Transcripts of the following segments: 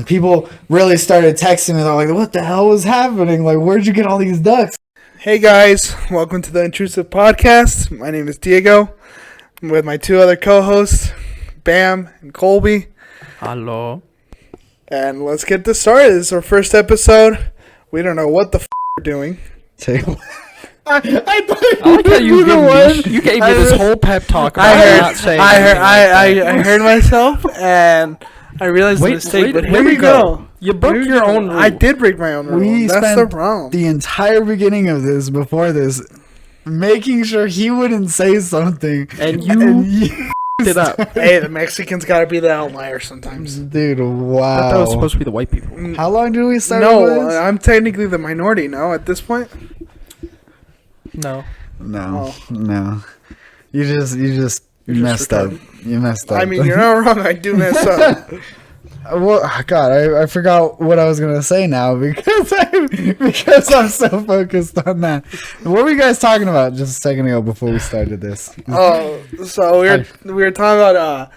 people really started texting me. They're like, "What the hell was happening? Like, where'd you get all these ducks?" Hey guys, welcome to the Intrusive podcast. My name is Diego. I'm with my two other co-hosts, Bam and Colby. Hello. And let's get this started. This is our first episode. We don't know what the we're doing. I thought I like how you gave me this whole pep talk about not saying I heard myself and I realized the mistake. But here we go. You broke your own rule. I did break my own rule. That's the problem. The entire beginning of this, before this, making sure he wouldn't say something, and you it up. Hey, the Mexicans got to be the outlier sometimes. Dude, wow. I thought that was supposed to be the white people. How long did we start? No, I'm technically the minority now at this point. No. You just messed up. You messed up. I mean, you're not wrong. I do mess up. Well, God, I forgot what I was gonna say now because I'm so focused on that. What were you guys talking about just a second ago before we started this? Oh, so we were talking about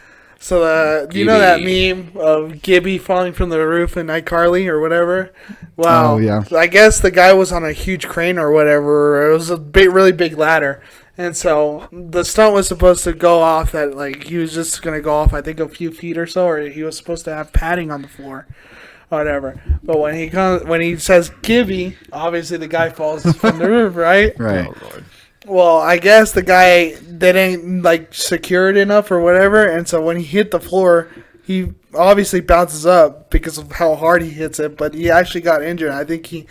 you know that meme of Gibby falling from the roof in iCarly or whatever? Wow. Oh, yeah. I guess the guy was on a huge crane or whatever. It was a really big ladder. And so the stunt was supposed to go off that, like, he was just going to go off, I think, a few feet or so, or he was supposed to have padding on the floor or whatever. But when he says Gibby, obviously the guy falls from the roof, right? Right. Oh, Lord. Well, I guess the guy didn't, like, secure it enough or whatever, and so when he hit the floor, he obviously bounces up because of how hard he hits it, but he actually got injured. I think he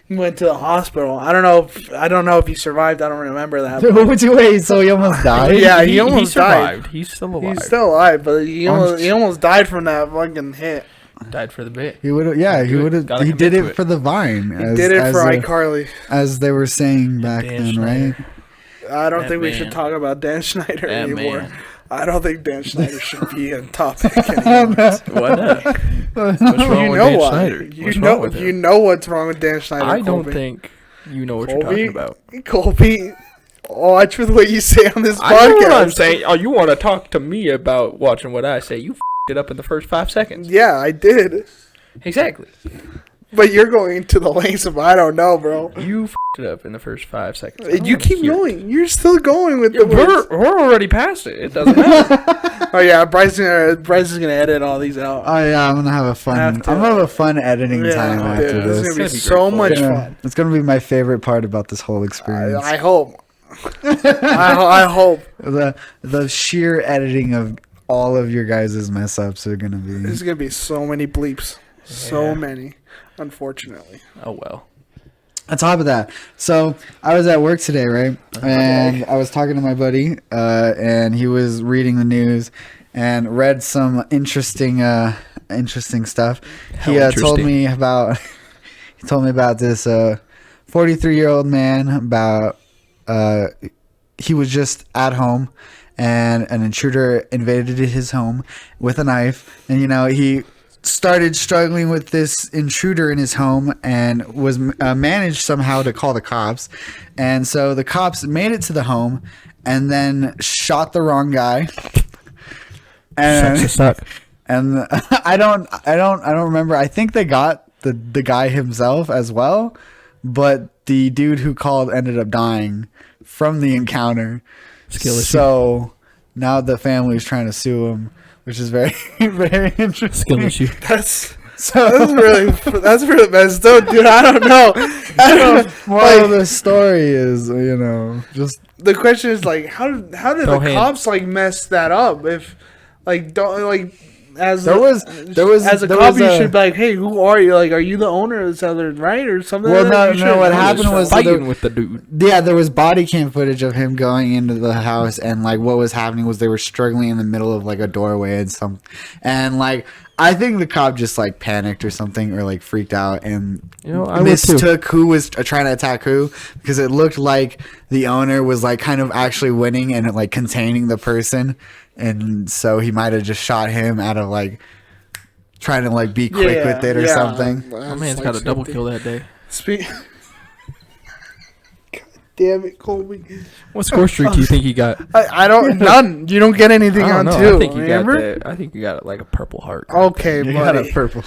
went to the hospital. I don't know if he survived. I don't remember that. Wait, so he almost died? Yeah, he almost survived. died. He's still alive. He's still alive, but he almost died from that fucking hit. Died for the bit. He would have. Yeah, he would have. He did it for the Vine. He did it for iCarly, as they were saying back then, right? I don't think we should talk about Dan Schneider anymore. Man. I don't think Dan Schneider should be a topic anymore. Why not? What's wrong with Dan Schneider? You know what's wrong with Dan Schneider. I don't think you know what you're talking about. Colby, watch with what you say on this podcast. I know what I'm saying. Oh, you want to talk to me about watching what I say? You it up in the first 5 seconds. Yeah, I did. Exactly. But you're going to the lengths of I don't know, bro. You it up in the first 5 seconds. You keep going. You're still going with the words. We're already past it. It doesn't matter. Oh yeah, Bryce is gonna edit all these out. Oh yeah, I'm gonna have a fun editing time after this. It's gonna be so much fun. It's gonna be my favorite part about this whole experience. I hope. I hope the sheer editing of all of your guys' mess ups are gonna be. There's gonna be so many bleeps. So many. Unfortunately. Oh well. On top of that, so I was at work today, right? And I was talking to my buddy, and he was reading the news and read some interesting stuff. He told me about this 43-year-old man about he was just at home and an intruder invaded his home with a knife, and he started struggling with this intruder in his home and was managed somehow to call the cops. And so the cops made it to the home and then shot the wrong guy. And I don't remember. I think they got the guy himself as well, but the dude who called ended up dying from the encounter. So now the family is trying to sue him, which is very, very interesting. Skill issue. That's really messed up, dude. I don't know. Moral of the story is, just the question is like, how did the cops mess that up? If as a cop, you should be like, hey, who are you? Like, are you the owner of this other right or something? Well, no. What happened was fighting with the dude. Yeah, there was body cam footage of him going into the house, and what was happening was they were struggling in the middle of a doorway and I think the cop just panicked or something or freaked out and mistook who was trying to attack who, because it looked like the owner was kind of actually winning and containing the person. And so he might have just shot him out of trying to be quick with it or something. My man's got a double kill that day. God damn it, Colby. What score streak do you think he got? I don't none. You don't get anything on two. I think you got a purple heart. Okay, you buddy. got a purple.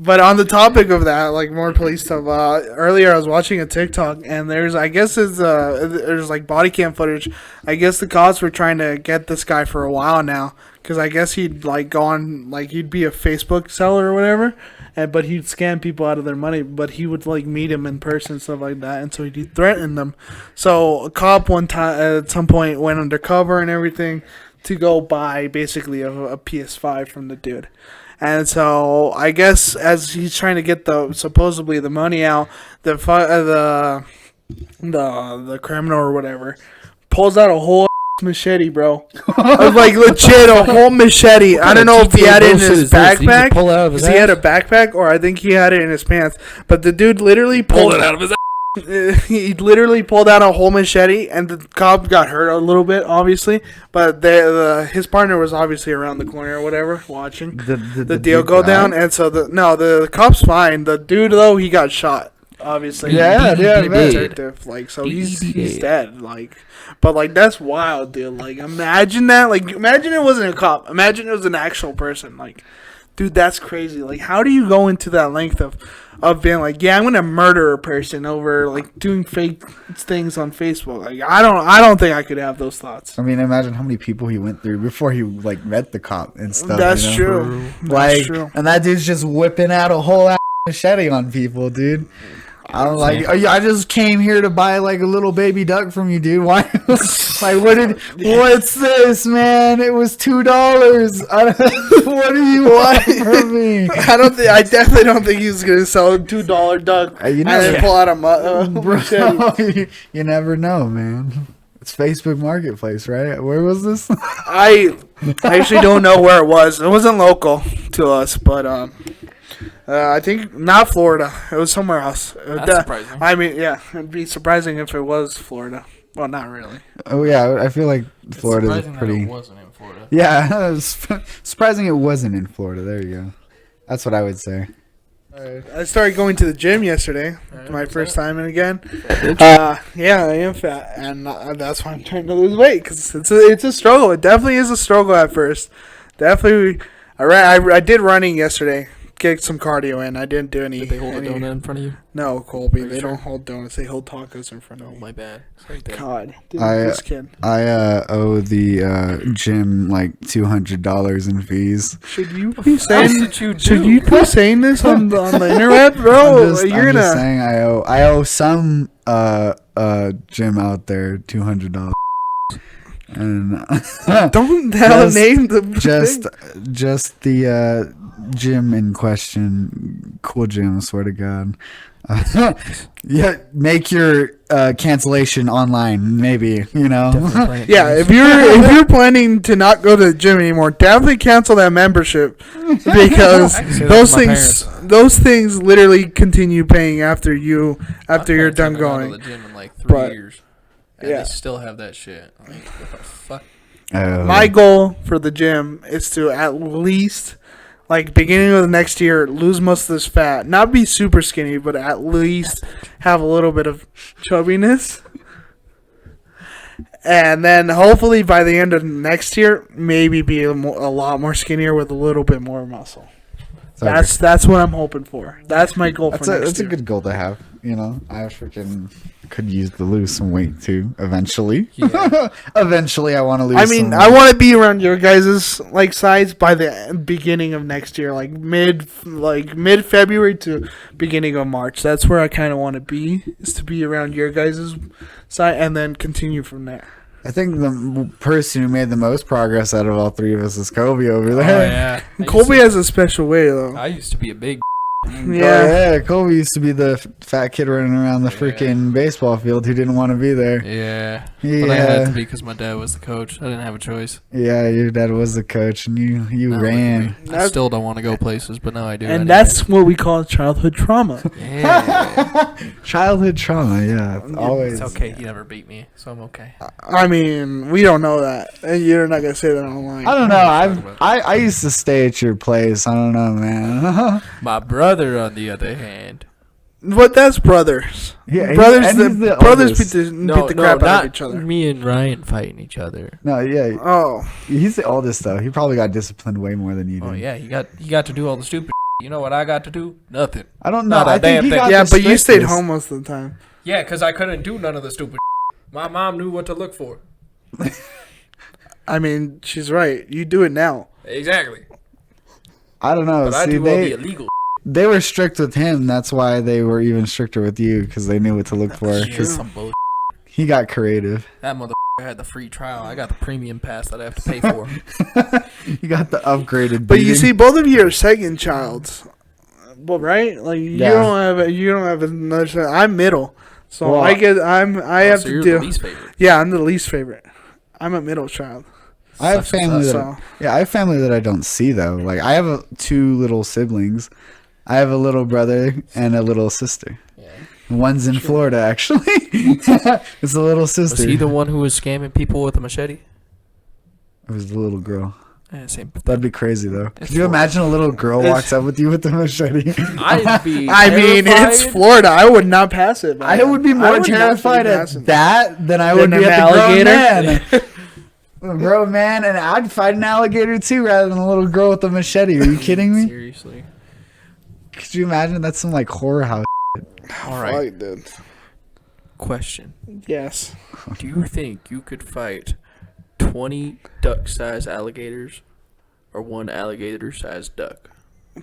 But on the topic of that, like more police stuff. Earlier I was watching a TikTok, and there's there's like body cam footage. I guess the cops were trying to get this guy for a while now, because I guess he'd like go on, like he'd be a Facebook seller or whatever, but he'd scam people out of their money. But he would like meet him in person and stuff like that, and so he'd threaten them. So a cop one time at some point went undercover and everything to go buy basically a PS5 from the dude. And so I guess as he's trying to get supposedly the money out, the criminal or whatever pulls out a whole machete, bro. Like legit a whole machete. I don't know if he had it in his backpack, because he had a backpack, or I think he had it in his pants. But the dude literally pulled it out of his. He literally pulled out a whole machete, and the cop got hurt a little bit, obviously. But his partner was obviously around the corner or whatever, watching the deal go down. And so the cop's fine. The dude though, he got shot. Obviously, detective. Like, so he's dead. Like, but like that's wild, dude. Like, imagine that. Like, imagine it wasn't a cop. Imagine it was an actual person. Like, dude, that's crazy. Like, how do you go into that length of being like, yeah, I'm gonna murder a person over like doing fake things on Facebook? Like, I don't think I could have those thoughts. I mean, imagine how many people he went through before he like met the cop and stuff. That's true. Like, that's true. And that dude's just whipping out a whole ass machete on people, dude. I'm like, I just came here to buy like a little baby duck from you, dude. Why? Like, what's this, man? It was $2. What do you want from me? I definitely don't think he's gonna sell a $2 duck and then pull out a machete. You never know, man. It's Facebook Marketplace, right? Where was this? I actually don't know where it was. It wasn't local to us, but I think not Florida. It was somewhere else. That's surprising. I mean, yeah, it'd be surprising if it was Florida. Well, not really. Oh yeah, I feel like Florida's pretty. It wasn't in Florida. Yeah, it was surprising it wasn't in Florida. There you go. That's what I would say. I started going to the gym yesterday. My first time in again. Yeah, I am fat, and that's why I'm trying to lose weight, because it's a struggle. It definitely is a struggle at first. Definitely, I did running yesterday. Get some cardio in. I didn't do any. Did they hold a donut in front of you? No, Colby. They don't hold donuts. They hold tacos in front of me. Oh, my bad. God, this kid. I owe the gym like $200 in fees. Should you be saying? Should you be saying this on the internet, bro? I'm just saying I owe some gym out there $200. And don't name the just the gym in question. Cool gym, I swear to God. Yeah, make your cancellation online, maybe, you know. Yeah, if you're planning to not go to the gym anymore, definitely cancel that membership, because those things literally continue paying after you're done going. To the gym in like 3 years. And they still have that shit. Like, what the fuck? My goal for the gym is to at least, like, beginning of the next year, lose most of this fat. Not be super skinny, but at least have a little bit of chubbiness. And then hopefully by the end of next year, maybe be a lot more skinnier with a little bit more muscle. That's what I'm hoping for. That's my goal for next year. That's a good goal to have. You know, I freaking could use to lose some weight too. Eventually, eventually, I want to lose. I mean, I want to be around your guys' like size by the beginning of next year, like mid February to beginning of March. That's where I kind of want to be, is to be around your guys' size, and then continue from there. I think the person who made the most progress out of all three of us is Kobe over there. Oh, yeah. Kobe has a special way, though. I used to be a big. Yeah, Kobe used to be the fat kid running around the freaking baseball field who didn't want to be there. Yeah, but I had to be because my dad was the coach. I didn't have a choice. Yeah, your dad was the coach, and you ran. I still don't want to go places, but now I do. And that's what we call childhood trauma. Yeah. Childhood trauma, yeah. Always. It's okay. He never beat me, so I'm okay. I mean, we don't know that. And you're not going to say that online. I don't know. I used to stay at your place. I don't know, man. My brother, on the other hand. But that's brothers. Yeah, brothers beat the crap out of each other. Me and Ryan fighting each other. No, yeah. Oh. He's the oldest, though. He probably got disciplined way more than you did. Oh, yeah. He got to do all the stupid You know what I got to do? Nothing. I don't know. Not a I think damn he thing. got Yeah, the but you stayed strictest. home most of the time. Yeah, because I couldn't do none of the stupid. My mom knew what to look for. I mean, she's right. You do it now. Exactly. I don't know. But I See, do all the illegal. they were strict with him. That's why they were even stricter with you because they knew what to look for. Yeah, some bullshit. He got creative. That motherfucker had the free trial. I got the premium pass that I have to pay for. You got the upgraded. But you beating. see, both of you are second childs. Well, right? Like you don't have another child. I'm middle, so Well, I have so to you're do. the least favorite. Yeah, I'm the least favorite. I'm a middle child. I have family that So I have family that I don't see though. Like I have two little siblings. I have a little brother and a little sister. Yeah. One's in Florida actually. It's a little sister. Was he the one who was scamming people with a machete? It was the little girl. Yeah, same. That'd be crazy though. It's Could you Florida. imagine a little girl walks up with you with a machete? I'd be. I mean, it's terrified. Florida. I would not pass it. I would be more not terrified be at passing. that than I would Than be an at the grown alligator? man. A grown man, and I'd fight an alligator too rather than a little girl with a machete. Are you kidding me? Seriously. Could you imagine? That's some like horror house. All right. Fuck, dude. Question. Yes. Do you think you could fight 20 duck-sized alligators or one alligator-sized duck?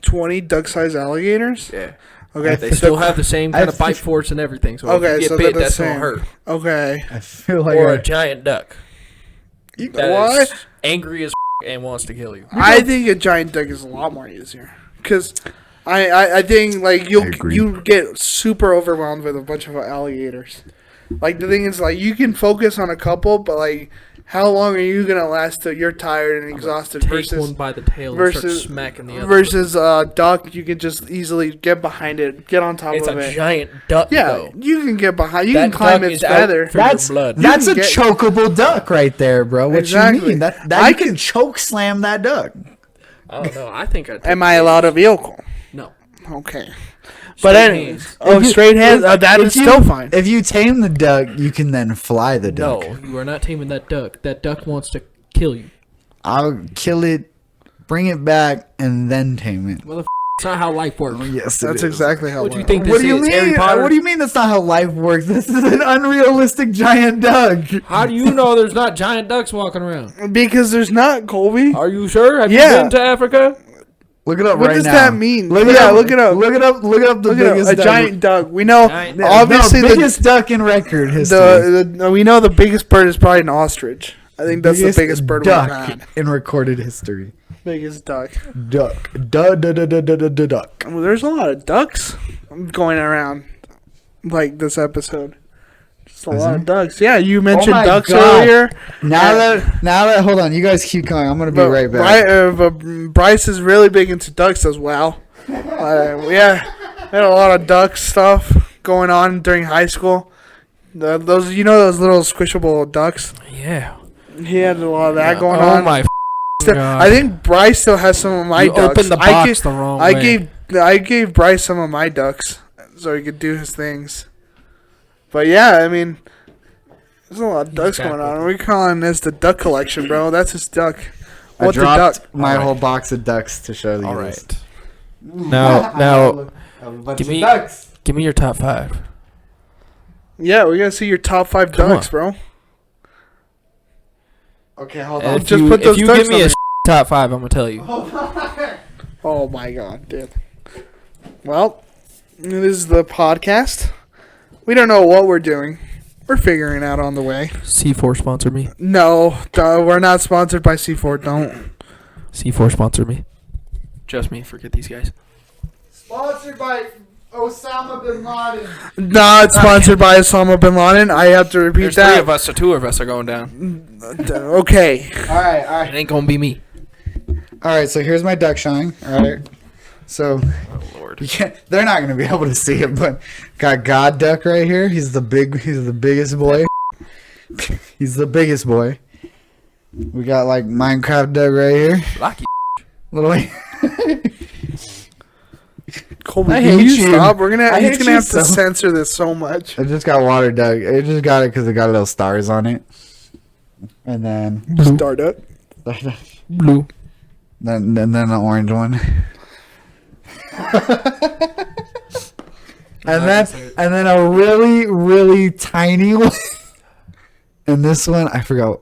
20 duck-sized alligators. Yeah. Okay. They still have the same kind of I- bite force and everything. So Okay, if you so get they're bit, the that's gonna same. hurt. Okay. I feel like Or a giant duck that What? is angry as and wants to kill you. I think a giant duck is a lot more easier because I think like I agree. you get super overwhelmed with a bunch of alligators. Like the thing is like you can focus on a couple, but like how long are you gonna last till you're tired and exhausted Take versus one by the tail and start versus smacking the other. versus duck? You can just easily get behind it, get on top It's of a it. giant duck, Yeah, though. you can get behind. You That can climb duck its is out feather. for your That's blood. that's You a can get- chokeable duck right there, bro. What Exactly. you mean? That I you can can- choke slam that duck. I don't know. I think I'd Am I allowed a vehicle? No. Okay. But Straight anyways, hands. oh, If you- straight hands. That if is you- still fine. If you tame the duck, you can then fly the duck. No, you are not taming that duck. That duck wants to kill you. I'll kill it, bring it back, and then tame it. Motherfucker, that's not how life works. Yes, That's exactly how. What do you it think works. What do you This is Harry mean? Potter? What do you mean that's not how life works? This is an unrealistic giant duck. How do you know there's not giant ducks walking around? Because there's not, Colby. Are you sure? Have Yeah. you been to Africa? Look it up What right does now. that mean? Look it Yeah, up. look it up. Look it up. Look up the Look at biggest a duck. giant duck. We know Giant- obviously no, the biggest duck in record history. we know the biggest bird is probably an ostrich. I think that's the biggest bird we've duck had. in recorded history. Biggest duck. Duck. Duck. Well, there's a lot of ducks going around like this episode. Just a Is lot there? of ducks. Yeah, you mentioned my ducks God. earlier. Now that, hold on, you guys keep going. I'm gonna be right back. But Bryce is really big into ducks as well. Yeah, we had a lot of duck stuff going on during high school. Those little squishable ducks. Yeah. He had a lot of that going on. Oh my God. I think Bryce still has some of my You ducks. opened the box the wrong way. I gave Bryce some of my ducks so he could do his things. But yeah, I mean, there's a lot of ducks going on. We're calling this the duck collection, bro. That's his duck. I What the dropped duck? my All right. whole box of ducks to show you. All this. right. Now, A bunch give of me- ducks. give me your top 5. Yeah, we're gonna see your top 5 Come ducks, on. bro. Okay, hold on. If Just you, put those if you ducks give me on a there. top 5, I'm gonna tell you. Oh my god, dude. Well, this is the podcast. We don't know what we're doing. We're figuring out on the way. C4 sponsor me. No, we're not sponsored by C4. Don't. C4 sponsor me. Just me. Forget these guys. Sponsored by Osama bin Laden. Not sponsored by Osama bin Laden. I have to repeat There's that. 3 of us, so 2 of us are going down. Okay. All right. It ain't gonna be me. All right, so here's my duck shine. All right. So Oh Lord. they're not gonna be able to see it, but got God Duck right here. He's the biggest boy. He's the biggest boy. We got like Minecraft Duck right here. Lucky. Little. Colby, I can hate you you. stop? I He's hate gonna you have to so- censor this so much. I just got Water Duck. I just got it because it got little stars on it. And then Start up. Blue. then the orange one. And then a really, really tiny one. And this one, I forgot.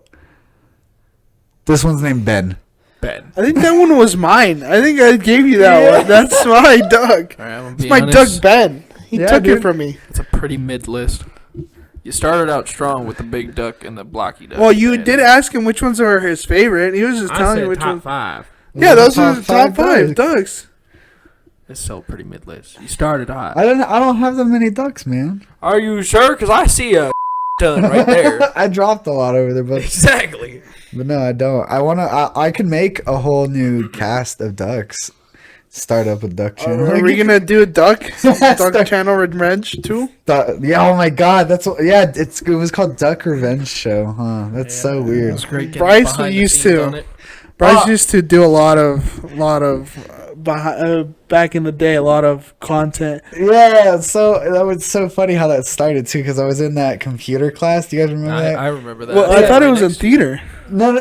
This one's named Ben. Ben. I think that one was mine. I think I gave you that one. That's my duck. All right, It's my duck Ben. He took dude. it from me. It's a pretty mid list. You started out strong with the big duck and the blocky duck. Well, you did ask him which ones are his favorite. He was just telling you which top ones. 5. Yeah, those are the Top top 5 ducks. ducks. It's still pretty mid list. You started hot. I don't have that many ducks, man. Are you sure? Because I see a ton right there. I dropped a lot over there, but Exactly. no, I don't. I can make a whole new cast of ducks. Start up a duck channel. Are we gonna do a duck channel revenge too? Yeah. Oh my God. That's what. Yeah. It was called Duck Revenge Show. Huh. That's so weird. That's great. Bryce used to. Bryce used to do a lot of back in the day, a lot of content. Yeah. So that was so funny how that started too, because I was in that computer class. Do you guys remember that? I remember that. Well, I thought it was in theater. No.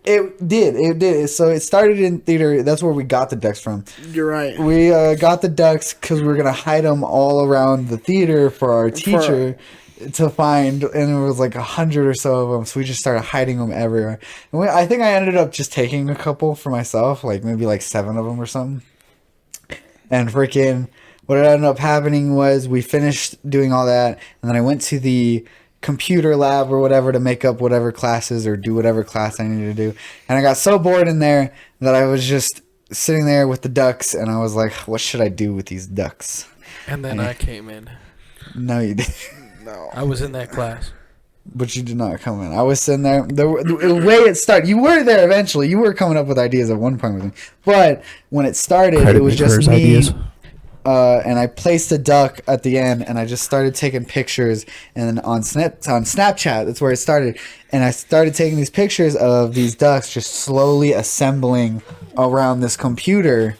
It did. So it started in theater. That's where we got the ducks from. You're right. We got the ducks because we were gonna hide them all around the theater for our teacher to find, and it was like 100 or so of them. So we just started hiding them everywhere. And I think I ended up just taking a couple for myself, like maybe like 7 of them or something. And freaking, what ended up happening was we finished doing all that, and then I went to the computer lab or whatever to make up whatever classes or do whatever class I needed to do. And I got so bored in there that I was just sitting there with the ducks, and I was like, what should I do with these ducks? And then I came in. No, you didn't. No. I was in that class. But you did not come in. I was sitting there. The way it started, you were there eventually. You were coming up with ideas at one point with me. But when it started, it was just me. And I placed a duck at the end, and I just started taking pictures. And then on Snapchat, that's where it started. And I started taking these pictures of these ducks just slowly assembling around this computer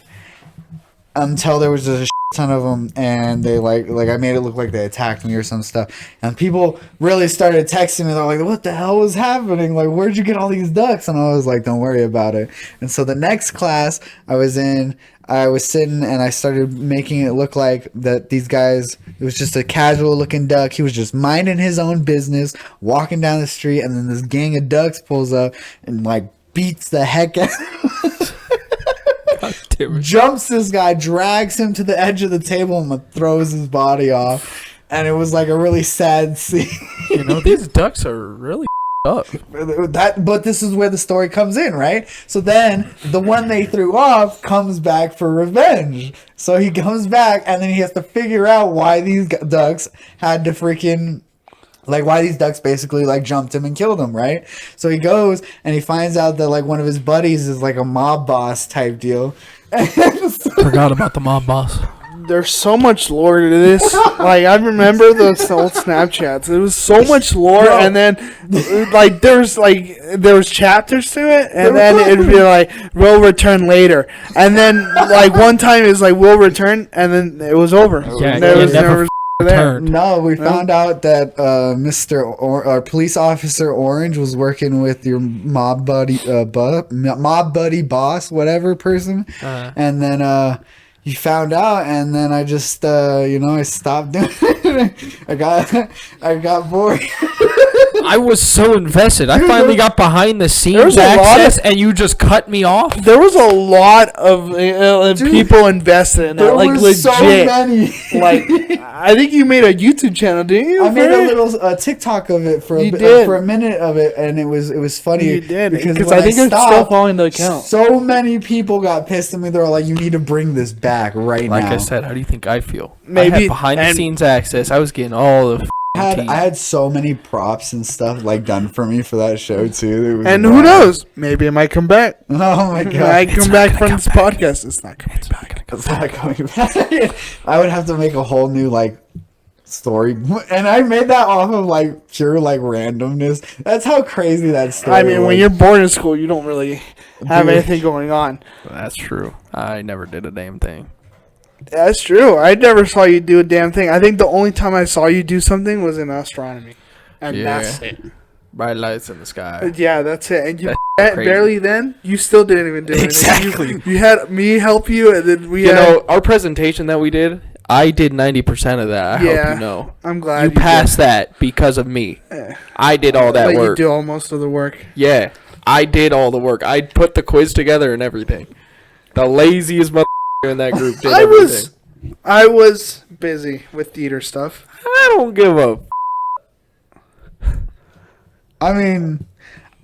until there was just a ton of them, and they like I made it look like they attacked me or some stuff. And people really started texting me. They're like, "What the hell was happening? Like, where'd you get all these ducks?" And I was like, "Don't worry about it." And so the next class I was in, I was sitting and I started making it look like that these guys, it was just a casual looking duck. He was just minding his own business, walking down the street, and then this gang of ducks pulls up and like beats the heck out jumps this guy, drags him to the edge of the table, and throws his body off. And it was like a really sad scene. You know, these ducks are really up. But this is where the story comes in, right? So then the one they threw off comes back for revenge. So he comes back, and then he has to figure out why these ducks had to freaking... like, why these ducks basically, like, jumped him and killed him, right? So he goes, and he finds out that, like, one of his buddies is, like, a mob boss type deal. Forgot about the mob boss. There's so much lore to this. Like, I remember those old Snapchats. It was so much lore, and then, like, there was chapters to it, and then it'd be like, "We'll return later," and then, like, one time it was like, "We'll return," and then it was over. Yeah, there it was never there. No, we found out that police officer Orange was working with your mob buddy boss, whatever person, and then you found out, and then I just I stopped doing it. I got bored. I was so invested. I finally got behind the There scenes was a lot access, and you just cut me off. There was a lot of people invested in that, There like was legit. so many. Like, I think you made a YouTube channel, didn't you? I made a little TikTok of it for a minute of it, and it was funny. You did, because when I think it's still following the account. So many people got pissed at me. They were like, "You need to bring this back right Like now." I said, how do you think I feel? Maybe- I had behind the scenes access. I was getting all the I had so many props and stuff like done for me for that show too. It was And wild. who knows? Maybe it might come back. Oh my god! I come back from this podcast. It's not coming back. It's not coming back. I would have to make a whole new like story, and I made that off of like pure like randomness. That's how crazy that story. I mean, was. when you're bored in school, you don't really have Dude. anything going on. That's true. I never did a damn thing. That's true. I never saw you do a damn thing. I think the only time I saw you do something was in astronomy. And Yeah. that's it. Bright lights in the sky. Yeah, that's it. And you That's crazy. barely then, you still didn't even do anything. Exactly. You had me help you, and then we You had... know, our presentation that we did, I did 90% of that. I hope you know. I'm glad You passed that because of me. I did all that Let work. you do all most of the work. Yeah, I did all the work. I put the quiz together and everything. The laziest motherfucker in that group did everything. I was busy with theater stuff. I don't give a. I mean,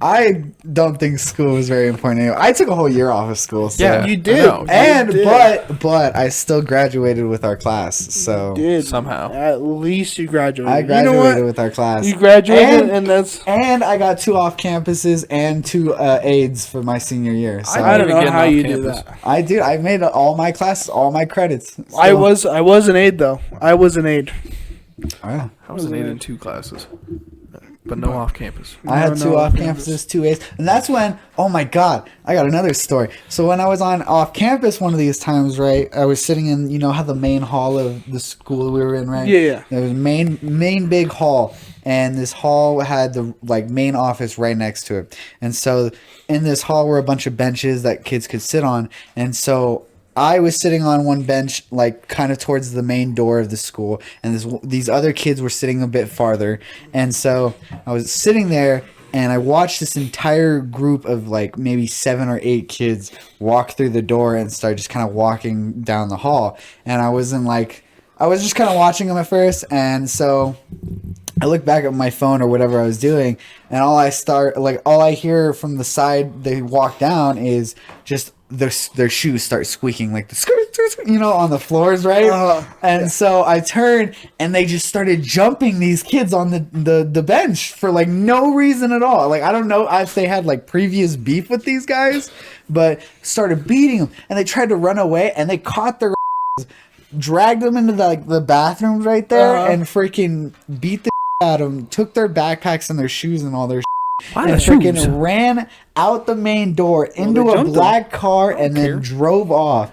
I don't think school was very important anyway. I took a whole year off of school. So. Yeah, You did. I know. And You did. but I still graduated with our class. So You did. Somehow. At least you graduated. I You know graduated what? with our class. You graduated, and that's... And I got 2 off campuses and 2 aids for my senior year. So I don't even know getting how off you campus. do that. I did. I made all my classes, all my credits. I was an aide, though. I was an aide. Oh, yeah. I was an 8 in 2 classes, but no off campus. I had No, 2 no, off campus. campuses, 2 A's, and that's when. Oh my God, I got another story. So when I was on off campus one of these times, right? I was sitting in, you know how the main hall of the school we were in, right? Yeah. There was main big hall, and this hall had the main office right next to it. And so in this hall were a bunch of benches that kids could sit on, and so I was sitting on one bench, kind of towards the main door of the school, and these other kids were sitting a bit farther. And so I was sitting there, and I watched this entire group of maybe 7 or 8 kids walk through the door and start just kind of walking down the hall. And I was just kind of watching them at first, and so I look back at my phone or whatever I was doing, and all I hear from the side they walk down is just their shoes start squeaking like the on the floors, right? And so I turned, and they just started jumping these kids on the bench for no reason at all. I don't know if they had previous beef with these guys, but started beating them, and they tried to run away, and they caught their dragged them into the bathrooms right there, and freaking beat the out of them, took their backpacks and their shoes and all their Why and the freaking shoes? ran out the main door into they a jumped black car and then care. drove off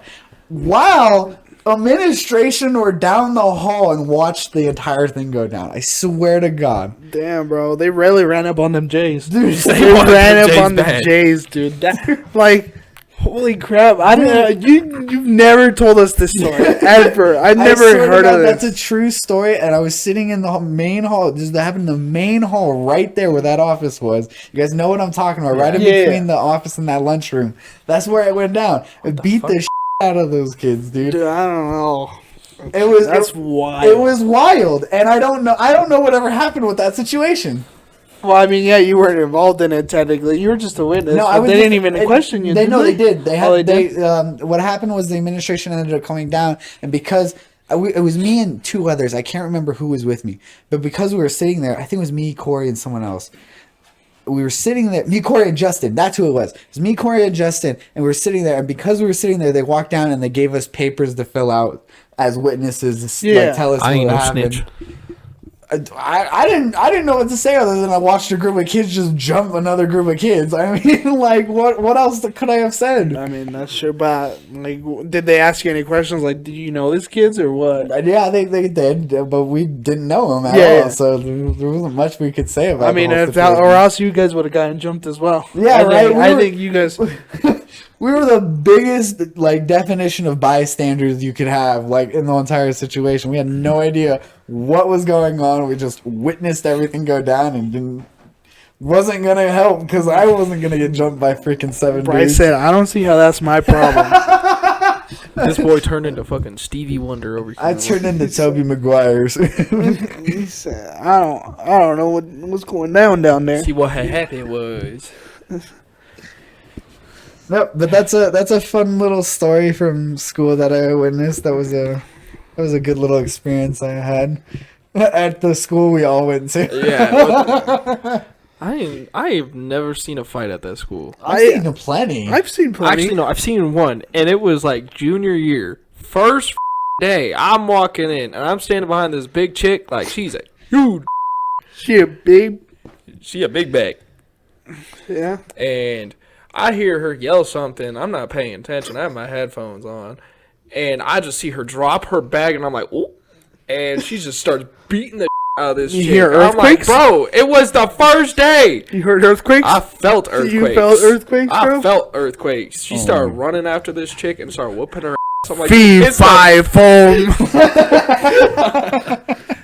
while administration were down the hall and watched the entire thing go down. I swear to God. Damn, bro. They really ran up on them Jays. Dude, They wanted ran them up Jays on the bad. Jays, dude. That, holy crap. I didn't, you've never told us this story. Ever. I've I never swear to heard God, of that's this. a true story, and I was sitting in the main hall. This happened in the main hall right there where that office was. You guys know what I'm talking about, right in Yeah. between the office and that lunchroom. That's where it went down. It beat the out of those kids, dude. Dude, I don't know. That's wild. It was wild, and I don't know whatever happened with that situation. Well, I mean, yeah, you weren't involved in it technically. You were just a witness. No, but I was. they just- didn't even question you. They did did. They had. Oh, they did? What happened was the administration ended up coming down, and because it was me and 2 others, I can't remember who was with me, but because we were sitting there, I think it was me, Corey, and someone else. We were sitting there, me, Corey, and Justin. That's who it was. It was me, Corey, and Justin, and we were sitting there. And because we were sitting there, they walked down and they gave us papers to fill out as witnesses, to Yeah. tell us I ain't what no happened. snitch. I didn't know what to say other than I watched a group of kids just jump another group of kids. I mean, what else could I have said? I mean, that's true, but did they ask you any questions? Did you know these kids or what? Yeah, they did, but we didn't know them at Yeah, all, yeah. so there wasn't much we could say about. I mean, the whole if that, situation. or else you guys would have gotten jumped as well. Yeah, right, I think you guys. we were the biggest definition of bystanders you could have in the entire situation. We had no idea what was going on. We just witnessed everything go down and wasn't gonna help because I wasn't gonna get jumped by freaking 7 Bryce dudes. said, "I don't see how that's my problem." This boy turned into fucking Stevie Wonder over here. I turned into Toby Maguire's. He said, "I don't know what's going down there." See what had happened was. Nope, but that's a fun little story from school that I witnessed. That was a good little experience I had at the school we all went to. Yeah. I've never seen a fight at that school. I've seen plenty. I've seen plenty. Actually, no, I've seen one, and it was junior year. First day, I'm walking in, and I'm standing behind this big chick, she's a huge, She a big, she a big bag. yeah. And I hear her yell something. I'm not paying attention. I have my headphones on. And I just see her drop her bag, and I'm like, ooh. And she just starts beating the out of this You chick. hear I'm like, earthquakes? bro, it was the first day. You heard earthquakes? I felt earthquakes. You felt earthquakes, bro? I felt earthquakes. She started running after this chick and started whooping her ass. I'm like, Fee, it's fi, foam.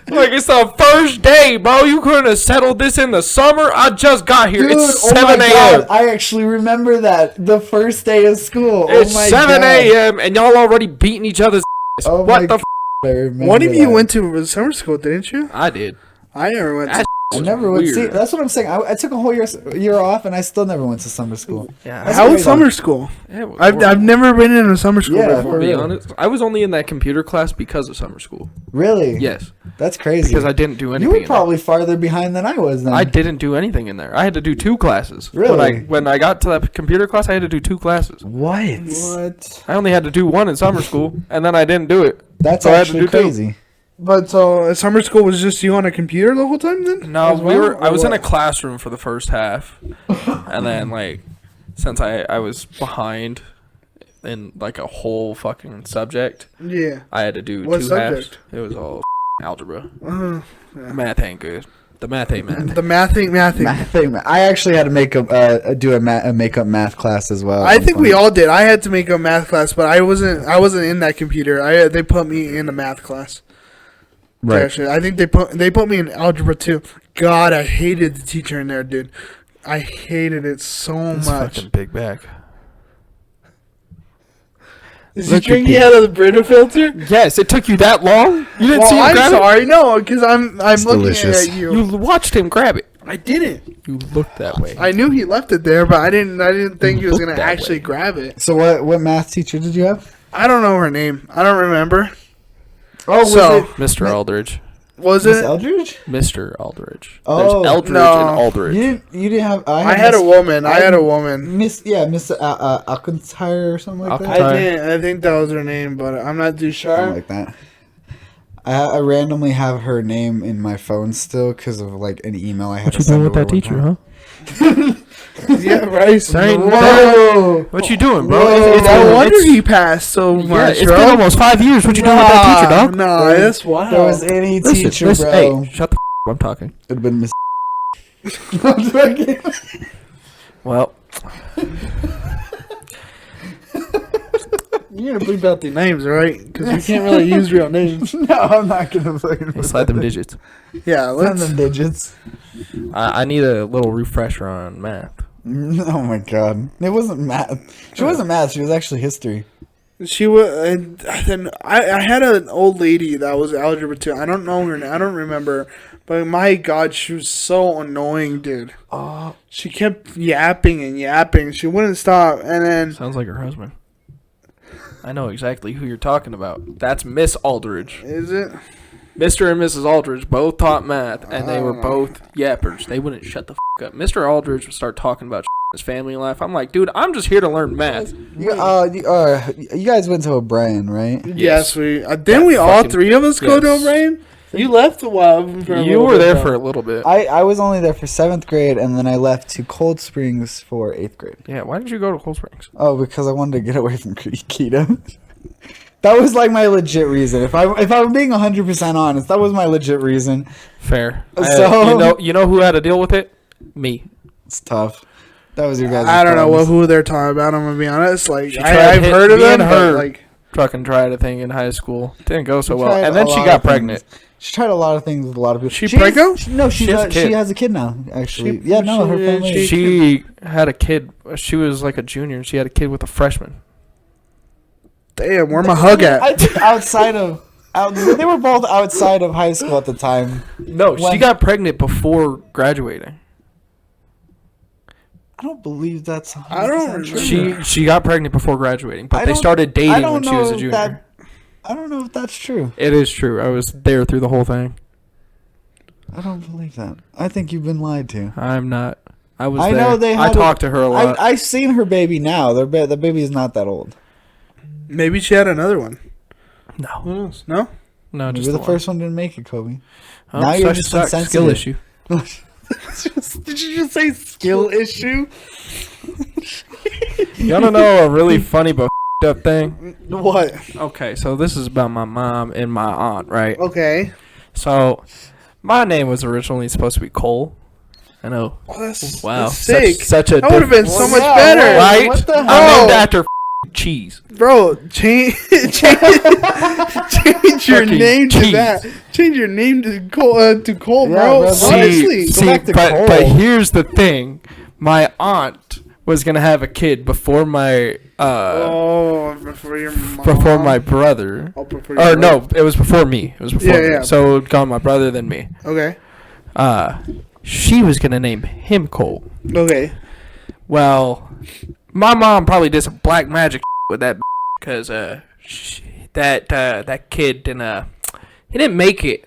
like, it's the first day, bro. You couldn't have settled this in the summer. I just got here. Dude, It's oh my 7 a.m. God, I actually remember that. The first day of school. It's oh my 7 God. a.m. and y'all already beating each other's ass. Oh What my the f***? I remember One of you that. went to summer school, didn't you? I did. I never went to. That I was never went. weird. See, that's what I'm saying. I took a whole year off, and I still never went to summer school. Yeah. That's How was crazy. summer school? Yeah, it was I've horrible. never been in a summer school Yeah, before. for To be real. honest, I was only in that computer class because of summer school. Really? Yes, That's crazy. because I didn't do you anything. were in there. probably farther behind than I was then. I didn't do anything in there. I had to do 2 classes. Really? When I got to that computer class, I had to do 2 classes. What? What? I only had to do 1 in summer school, and then I didn't do it. That's So I had to actually do two. crazy. But so summer school was just you on a computer the whole time then? No, As well, I was or in a what? classroom for the first half, and then since I was behind in like a whole fucking subject, Yeah. I had to do What 2 halves. subject? It was all algebra. Yeah. Math ain't good. The math ain't math. The mathing. Math thing. I actually had to make a makeup math class as well. I think we all did. I had to make a math class, but I wasn't in that computer. They put me in a math class. Right. Actually, I think they put me in algebra too. God, I hated the teacher in there, dude. I hated it so This much. fucking big back. Is he Look at drinking the- out of the Brita filter? Yes, it took you that long. You didn't see him I'm grab sorry, no, because I'm looking delicious. at it. you. You watched him grab it. I didn't. You looked that way. I knew he left it there, but I didn't think he was looked gonna that actually way. grab it. So what math teacher did you have? I don't know her name. I don't remember. Oh, So- Mr. Aldridge. Was Miss it? Eldridge? Mr. Aldridge. Oh, There's Eldridge no. and Aldridge. You didn't have. I had a woman. I had a woman. Miss Alcantara or something like that. I think that was her name, but I'm not too Something sure. like that. I randomly have her name in my phone still because of like an email I had to send her one time. Yeah, right. Same. Whoa. What you doing, bro? Whoa, no been- wonder he passed so yeah, much, it's bro. been almost 5 years. What you doing with that teacher, dog? Nah, that's wild. There was any teacher, listen, bro. Hey, shut the f*** I'm talking. It'd been Miss. Well, You're gonna bleep out the names, right? Because we can't really use real names. No, I'm not gonna fucking let's slide them digits. Yeah, Send let's. them digits. I need a little refresher on math. Oh my god, it wasn't math. She wasn't math. She was actually history. She was. And then I had an old lady that was algebra too. I don't know her name. I don't remember. But my God, she was so annoying, dude. Oh, She kept yapping and yapping. She wouldn't stop. And then Sounds like her husband. I know exactly who you're talking about. That's Miss Aldridge. is it? Mr. and Mrs. Aldridge both taught math, and they were both yappers. They wouldn't shut the f*** up. Mr. Aldridge would start talking about his family life. I'm like, dude, I'm just here to learn math. you guys went to O'Brien, right? Yes, we. Didn't we all fucking- three of us go to yes. O'Brien? You left a while. For a You little were bit, there though. for a little bit. I was only there for 7th grade, and then I left to Cold Springs for 8th grade. Yeah, why did you go to Cold Springs? Oh, because I wanted to get away from keto. That was like my legit reason. If I'm being 100% honest, that was my legit reason. Fair. So- You know who had to deal with it? Me. It's tough. That was your guys'. I don't know problems. who they're talking about. I'm gonna be honest. Like She tried I've hit heard of me them, and but her. like Fucking tried a thing in high school. Didn't go so She well. tried And then a she lot got of things. pregnant. She tried a lot of things with a lot of people. She has- preggo? No, She has a kid. she has a kid now. Actually, She- yeah, no, her she- family. She had a kid. She was like a junior. She had a kid with a freshman. damn, where my hug at? I think outside of. They were both outside of high school at the time. No, she When- got pregnant before graduating. I don't believe that's. I don't 100% true. She got pregnant before graduating, but I they don't- started I dating don't when she was a know if junior. that- I don't know if that's true. It is true. I was there through the whole thing. I don't believe that. I think you've been lied to. I'm not. I was I there. know they I had talked to her a lot. I've seen her baby now. The baby is not that old. Maybe she had another one. no. Who knows? No. No, Maybe just the one. first one didn't make it, Kobe. Oh, now you're such just sucks. Skill issue. insensitive. Did you just say skill issue? You want to know a really funny but up thing? What? Okay, so this is about my mom and my aunt, right? Okay. So My name was originally supposed to be Cole. I know. Oh, that's Wow. that's sick. Such a That would have been so much better, right? What the I'm hell? named after cheese. bro. Change your Fucking name to cheese. that. Change your name to Cole, Yeah, bro. bro, Honestly, Go back to Cole. but here's the thing. My aunt was gonna have a kid before my before your mom. before my brother. Oh, before your Or no, it was before me. It was before Yeah, me. yeah. So it gone my brother then me. Okay. She was gonna name him Cole. Okay. Well, my mom probably did some black magic with that because that kid didn't he didn't make it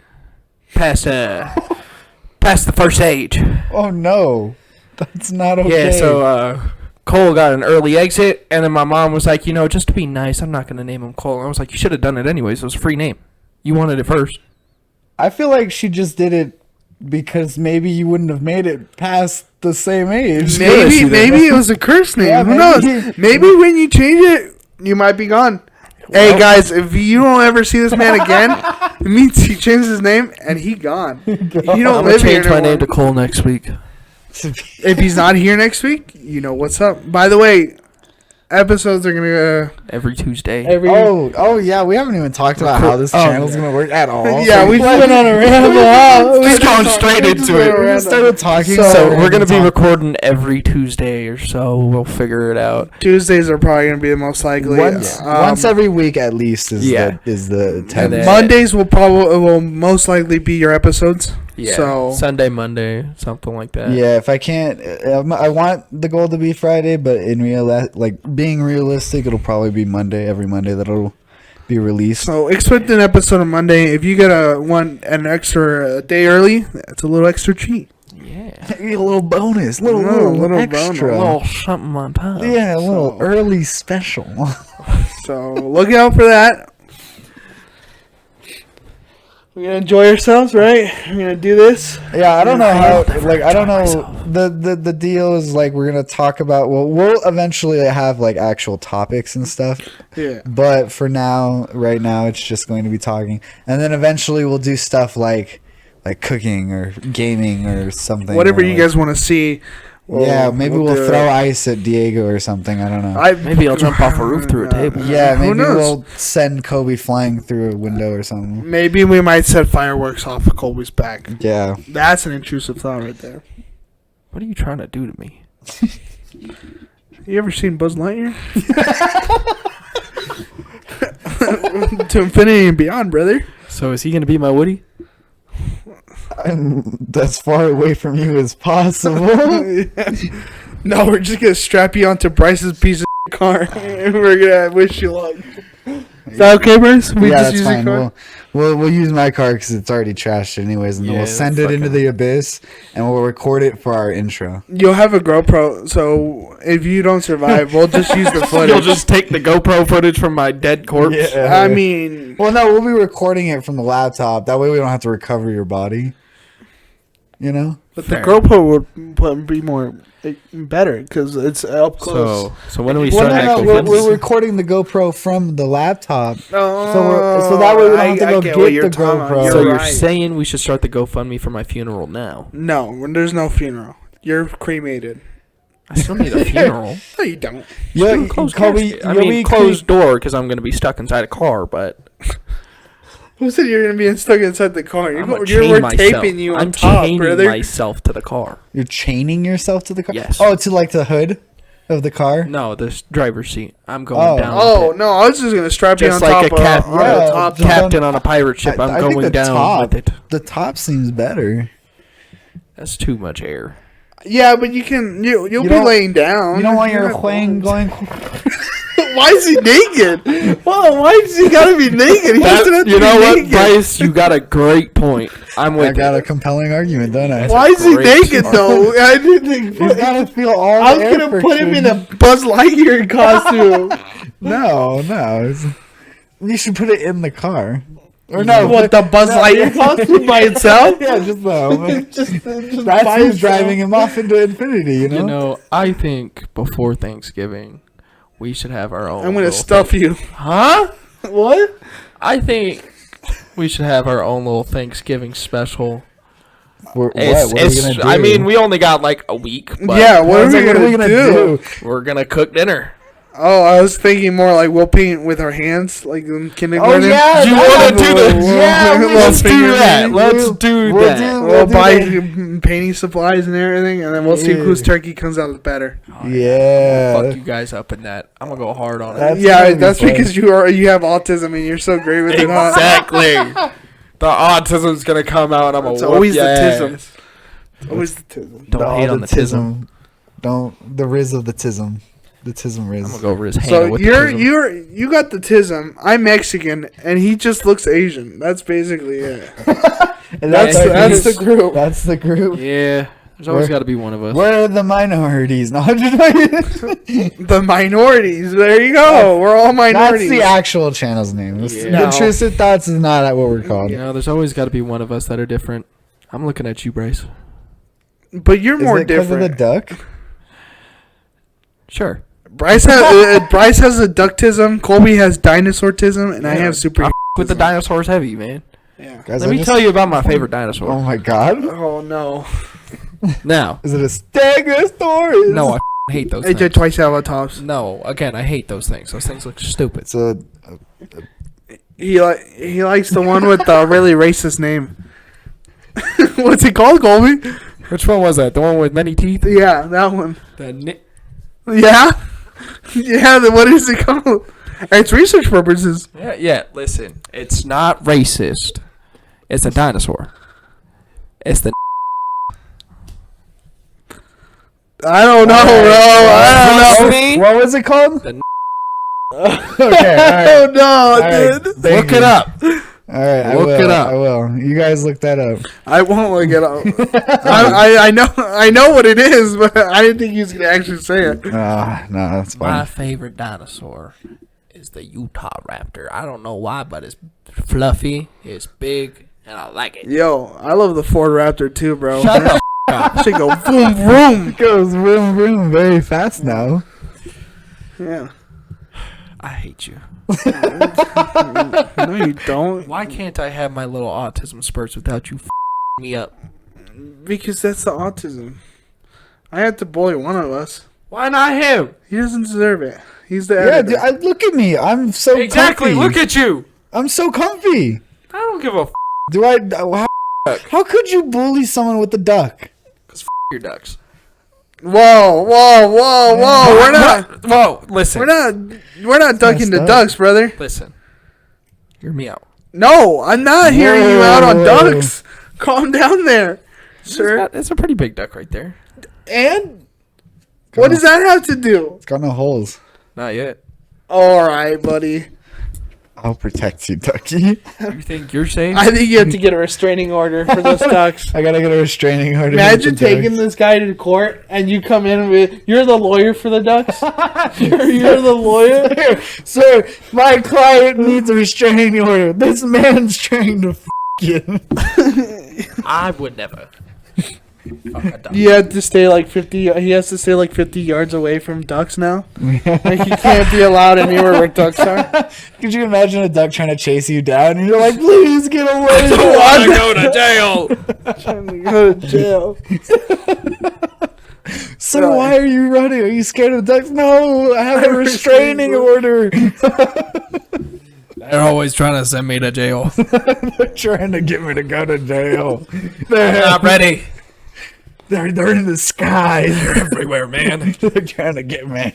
past past the first age. Oh no, that's not okay. Yeah, so Cole got an early exit, and then my mom was like, just to be nice, I'm not gonna name him Cole. And I was like, you should have done it anyways. It was a free name. You wanted it first. I feel like she just did it because maybe you wouldn't have made it past the same age. Maybe it was a curse name. Yeah, Who maybe. knows? Maybe when you change it, you might be gone. Hey guys, if you don't ever see this man again, it means he changed his name and he gone. He I'm don't gonna live here change my anymore. name to Cole next week. If he's not here next week, you know what's up. By the way, episodes are gonna Every Tuesday. Oh yeah, we haven't even talked about how this channel's gonna work at all. yeah, we just went on a ramble. Just going straight into it. We just started talking. So we're gonna be recording every Tuesday or so. We'll figure it out. Tuesdays are probably gonna be the most likely. once every week at least is the And 10. then- Mondays will most likely be your episodes. Yeah. So Sunday, Monday, something like that. Yeah, if I can't, I want the goal to be Friday, but in being realistic, it'll probably be Monday. Every Monday that'll be released. So expect an episode on Monday. If you get an extra day early, that's a little extra treat. Yeah. A little bonus, little extra, A little something on top. yeah, a little early special. So look out for that. We're gonna enjoy ourselves, right? We're gonna do this. Yeah, I don't know how. Like, I don't know. myself. The deal is like we're gonna talk about. Well, we'll eventually have like actual topics and stuff. Yeah. But for now, right now, it's just going to be talking, and then eventually we'll do stuff like cooking or gaming or something. Whatever or you guys want to see. Maybe we'll do throw it. ice at Diego or something. I don't know. Maybe I'll jump off a roof through a table. Yeah, Who maybe knows? we'll send Kobe flying through a window or something. Maybe we might set fireworks off of Colby's back. Yeah. That's an intrusive thought right there. What are you trying to do to me? You ever seen Buzz Lightyear? To infinity and beyond, brother. So is he gonna be my Woody? I'm as far away from you as possible. No, we're just gonna strap you onto Bryce's piece of car, and we're gonna wish you luck. Is that okay, Bryce? We yeah, just that's use fine. your car. We'll use my car because it's already trashed anyways, and then Yeah, we'll send it into fucking- the abyss, and we'll record it for our intro. You'll have a GoPro, so if you don't survive, we'll just use the footage. You'll just take the GoPro footage from my dead corpse. I mean, well, no, we'll be recording it from the laptop. That way, we don't have to recover your body. You know. but Fair. the GoPro would be more better because it's up close. So when do we Well, start that no, we're GoFundMe? recording the GoPro from the laptop. Oh, so that way we don't have to I go get what get you're the talking about. GoPro. So you're right. saying we should start the GoFundMe for my funeral now? No, there's no funeral. You're cremated. I still need a funeral. No, you don't. Yeah, Still closed Kobe. casket. I mean, closed door because I'm gonna be stuck inside a car. But Who said you're gonna be stuck inside the car? I'm gonna You're chain we're myself. taping you on I'm top, chaining brother. myself to the car. You're chaining yourself to the car. Yes. Oh, to like the hood of the car. No, the driver's seat. I'm going Oh. down. Oh with it. no, I was just gonna strap Just you on like top a cap- on yeah, the top. just Captain on a pirate ship. I'm I think going the down top, with it. The top seems better. That's too much air. Yeah, but you'll You be don't- laying down. You don't want your You're not Huang going. Why is he naked? Why does he gotta be naked? He doesn't have to You know be what, naked. Bryce? You got a great point. I'm with I got a you. compelling argument, don't I? Why is he Great. naked though? I didn't think. He's gotta feel all I the was air gonna put him in friction. a Buzz Lightyear costume. No. You should put it in the car. Or no, What, the Buzz Lightyear costume by itself? Yeah, just the helmet. just That's by who's itself. driving him off into infinity, you know? You know, I think before Thanksgiving, we should have our own. I'm gonna little stuff thing. you. Huh? What? I think we should have our own little Thanksgiving special What are we gonna do? I mean, we only got like a week. But Yeah, what are we gonna do? We're gonna cook dinner. Oh, I was thinking more like we'll paint with our hands, like in kindergarten. Oh yeah, Do you want to do this? Yeah, Let's do that. Let's do that. We'll buy painting supplies and everything, and then we'll see whose turkey comes out better. Yeah. Fuck you guys up in that. I'm gonna go hard on it. That's because you have autism and you're so great with it. Huh? Exactly. The autism's gonna come out. I'm It's gonna always the whoop your tism. ass. Always the tism. Don't hate on the tism. Don't the riz of the tism. The tism riz. I'm gonna go over his hand So with you got the tism. I'm Mexican, and he just looks Asian. That's basically it. That's the group. That's the group. Yeah. There's always got to be one of us. We're the minorities. No, The minorities. There you go. We're all minorities. That's the actual channel's name. Yeah. Intrusive Thoughts is not what we're called. You know, there's always got to be one of us that are different. I'm looking at you, Bryce. But you're more Is it 'cause different. of the duck? Sure. Bryce has a ductism. Colby has dinosaurism, and I have super. With the dinosaurs heavy, man. Yeah. Guys, Let me tell you about my favorite dinosaur. Oh my god. Oh no. Now. Is it a stegosaurus? No, I hate those AJ things. Triceratops. No, again, I hate those things. Those things look stupid. It's a He likes the one with the really racist name. What's it called, Colby? Which one was that? The one with many teeth? Yeah, that one. The Yeah? Yeah, what is it called? It's research purposes. yeah, listen. It's not racist. It's a dinosaur. It's the I don't know, bro. I don't know. Me? What was it called? The Okay, Oh alright. no, Alright, dude. thank Look you. it up. Alright, I Look will. it up. I will. You guys look that up. I won't look it up. I know what it is, but I didn't think he was gonna actually say it. No, that's My fine. favorite dinosaur is the Utah raptor. I don't know why, but it's fluffy, it's big, and I like it. Yo, I love the Ford Raptor too, bro. Shut the up. Should go boom boom. It goes vroom vroom very fast now. Yeah. I hate you. No, you don't. Why can't I have my little autism spurts without you me up? Because that's the autism. I had to bully one of us. Why not him? He doesn't deserve it. He's the Yeah, editor. dude, look at me. I'm so Exactly. comfy. Look at you. I'm so comfy. I don't give a Do I? How could you bully someone with a duck? your ducks. Whoa. We're not. Whoa, listen. We're not ducking the up. ducks, brother. Listen. Hear me out. No, I'm not hearing you out on Whoa. ducks. Calm down there, sir. It's a pretty big duck right there. And what does that have to do? It's got no holes. Not yet. All right, buddy. I'll protect you, ducky. You think you're safe? I think you have to get a restraining order for those ducks. I gotta get a restraining order. Imagine with the taking ducks. this guy to court and you come in with, you're the lawyer for the ducks? you're the lawyer? Sir, my client needs a restraining order. This man's trying to you. I would never. Fuck a duck. You have to stay like 50, he has to stay like 50 yards away from ducks now? Like he can't be allowed anywhere where ducks are? Could you imagine a duck trying to chase you down and you're like, please get away? I go to jail. Trying to go to jail. Sir, why are you running? Are you scared of ducks? No, I have a restraining order. They're always trying to send me to jail. They're trying to get me to go to jail. They're not ready. They're in the sky. They're everywhere, man. They're trying to get me.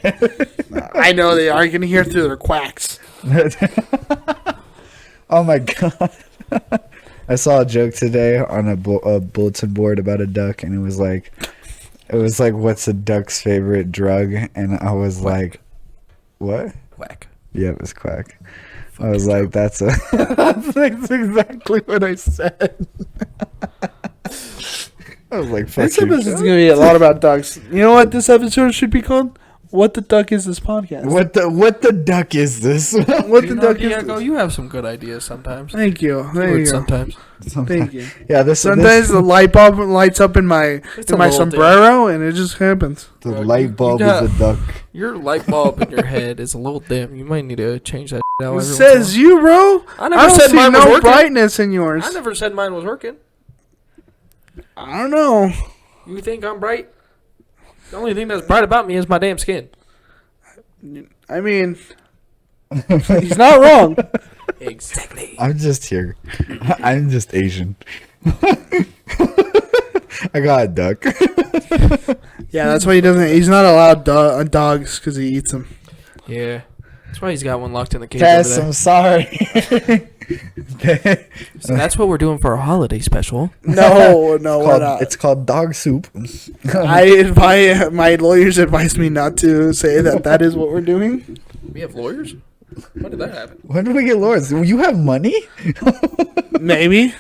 I know they are. You can hear through their quacks. Oh my god. I saw a joke today on a bulletin board about a duck, and it was like, what's a duck's favorite drug? And I was like, what? Quack. Yeah, it was quack. I was like, that's exactly what I said. I was like, fuck This you. episode's going to be a lot about ducks. You know what this episode should be called? What the duck is this podcast? What the duck is this? What the duck is Diego, this? you have some good ideas sometimes. Thank you. There you go. Sometimes. Thank you. Yeah, this Sometimes the light bulb lights up in my It's a my little sombrero, and it just happens. the Bro, light bulb you got- is a duck. Your light bulb in your head is a little dim. You might need to change that out. It every says you, bro. I never I don't said see mine was no working. brightness in yours. I never said mine was working. I don't know. You think I'm bright? The only thing that's bright about me is my damn skin. I mean, he's not wrong. Exactly. I'm just here. I'm just Asian. I got a duck. Yeah, that's why he doesn't. He's not allowed dogs because he eats them. Yeah. That's why he's got one locked in the cage Tess, over I'm sorry. there. So that's what we're doing for our holiday special. No, we're not. It's called dog soup. My lawyers advised me not to say that is what we're doing. We have lawyers? When did that happen? When did we get lawyers? You have money? Maybe.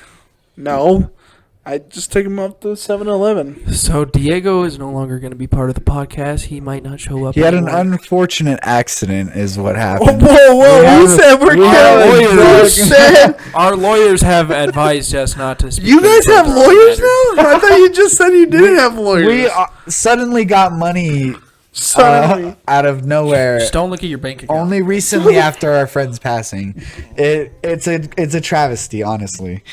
No. I just took him up to 7-Eleven. So Diego is no longer going to be part of the podcast. He might not show up. He had an anymore. unfortunate accident, is what Oh, happened. whoa! Who said we're lawyers. Our lawyers have advised us not to speak. You guys have further on lawyers matters. now? I thought you just said you didn't have lawyers. We suddenly got money Suddenly. out of nowhere. Just don't look at your bank account. Only recently after our friend's passing. It's a travesty, honestly.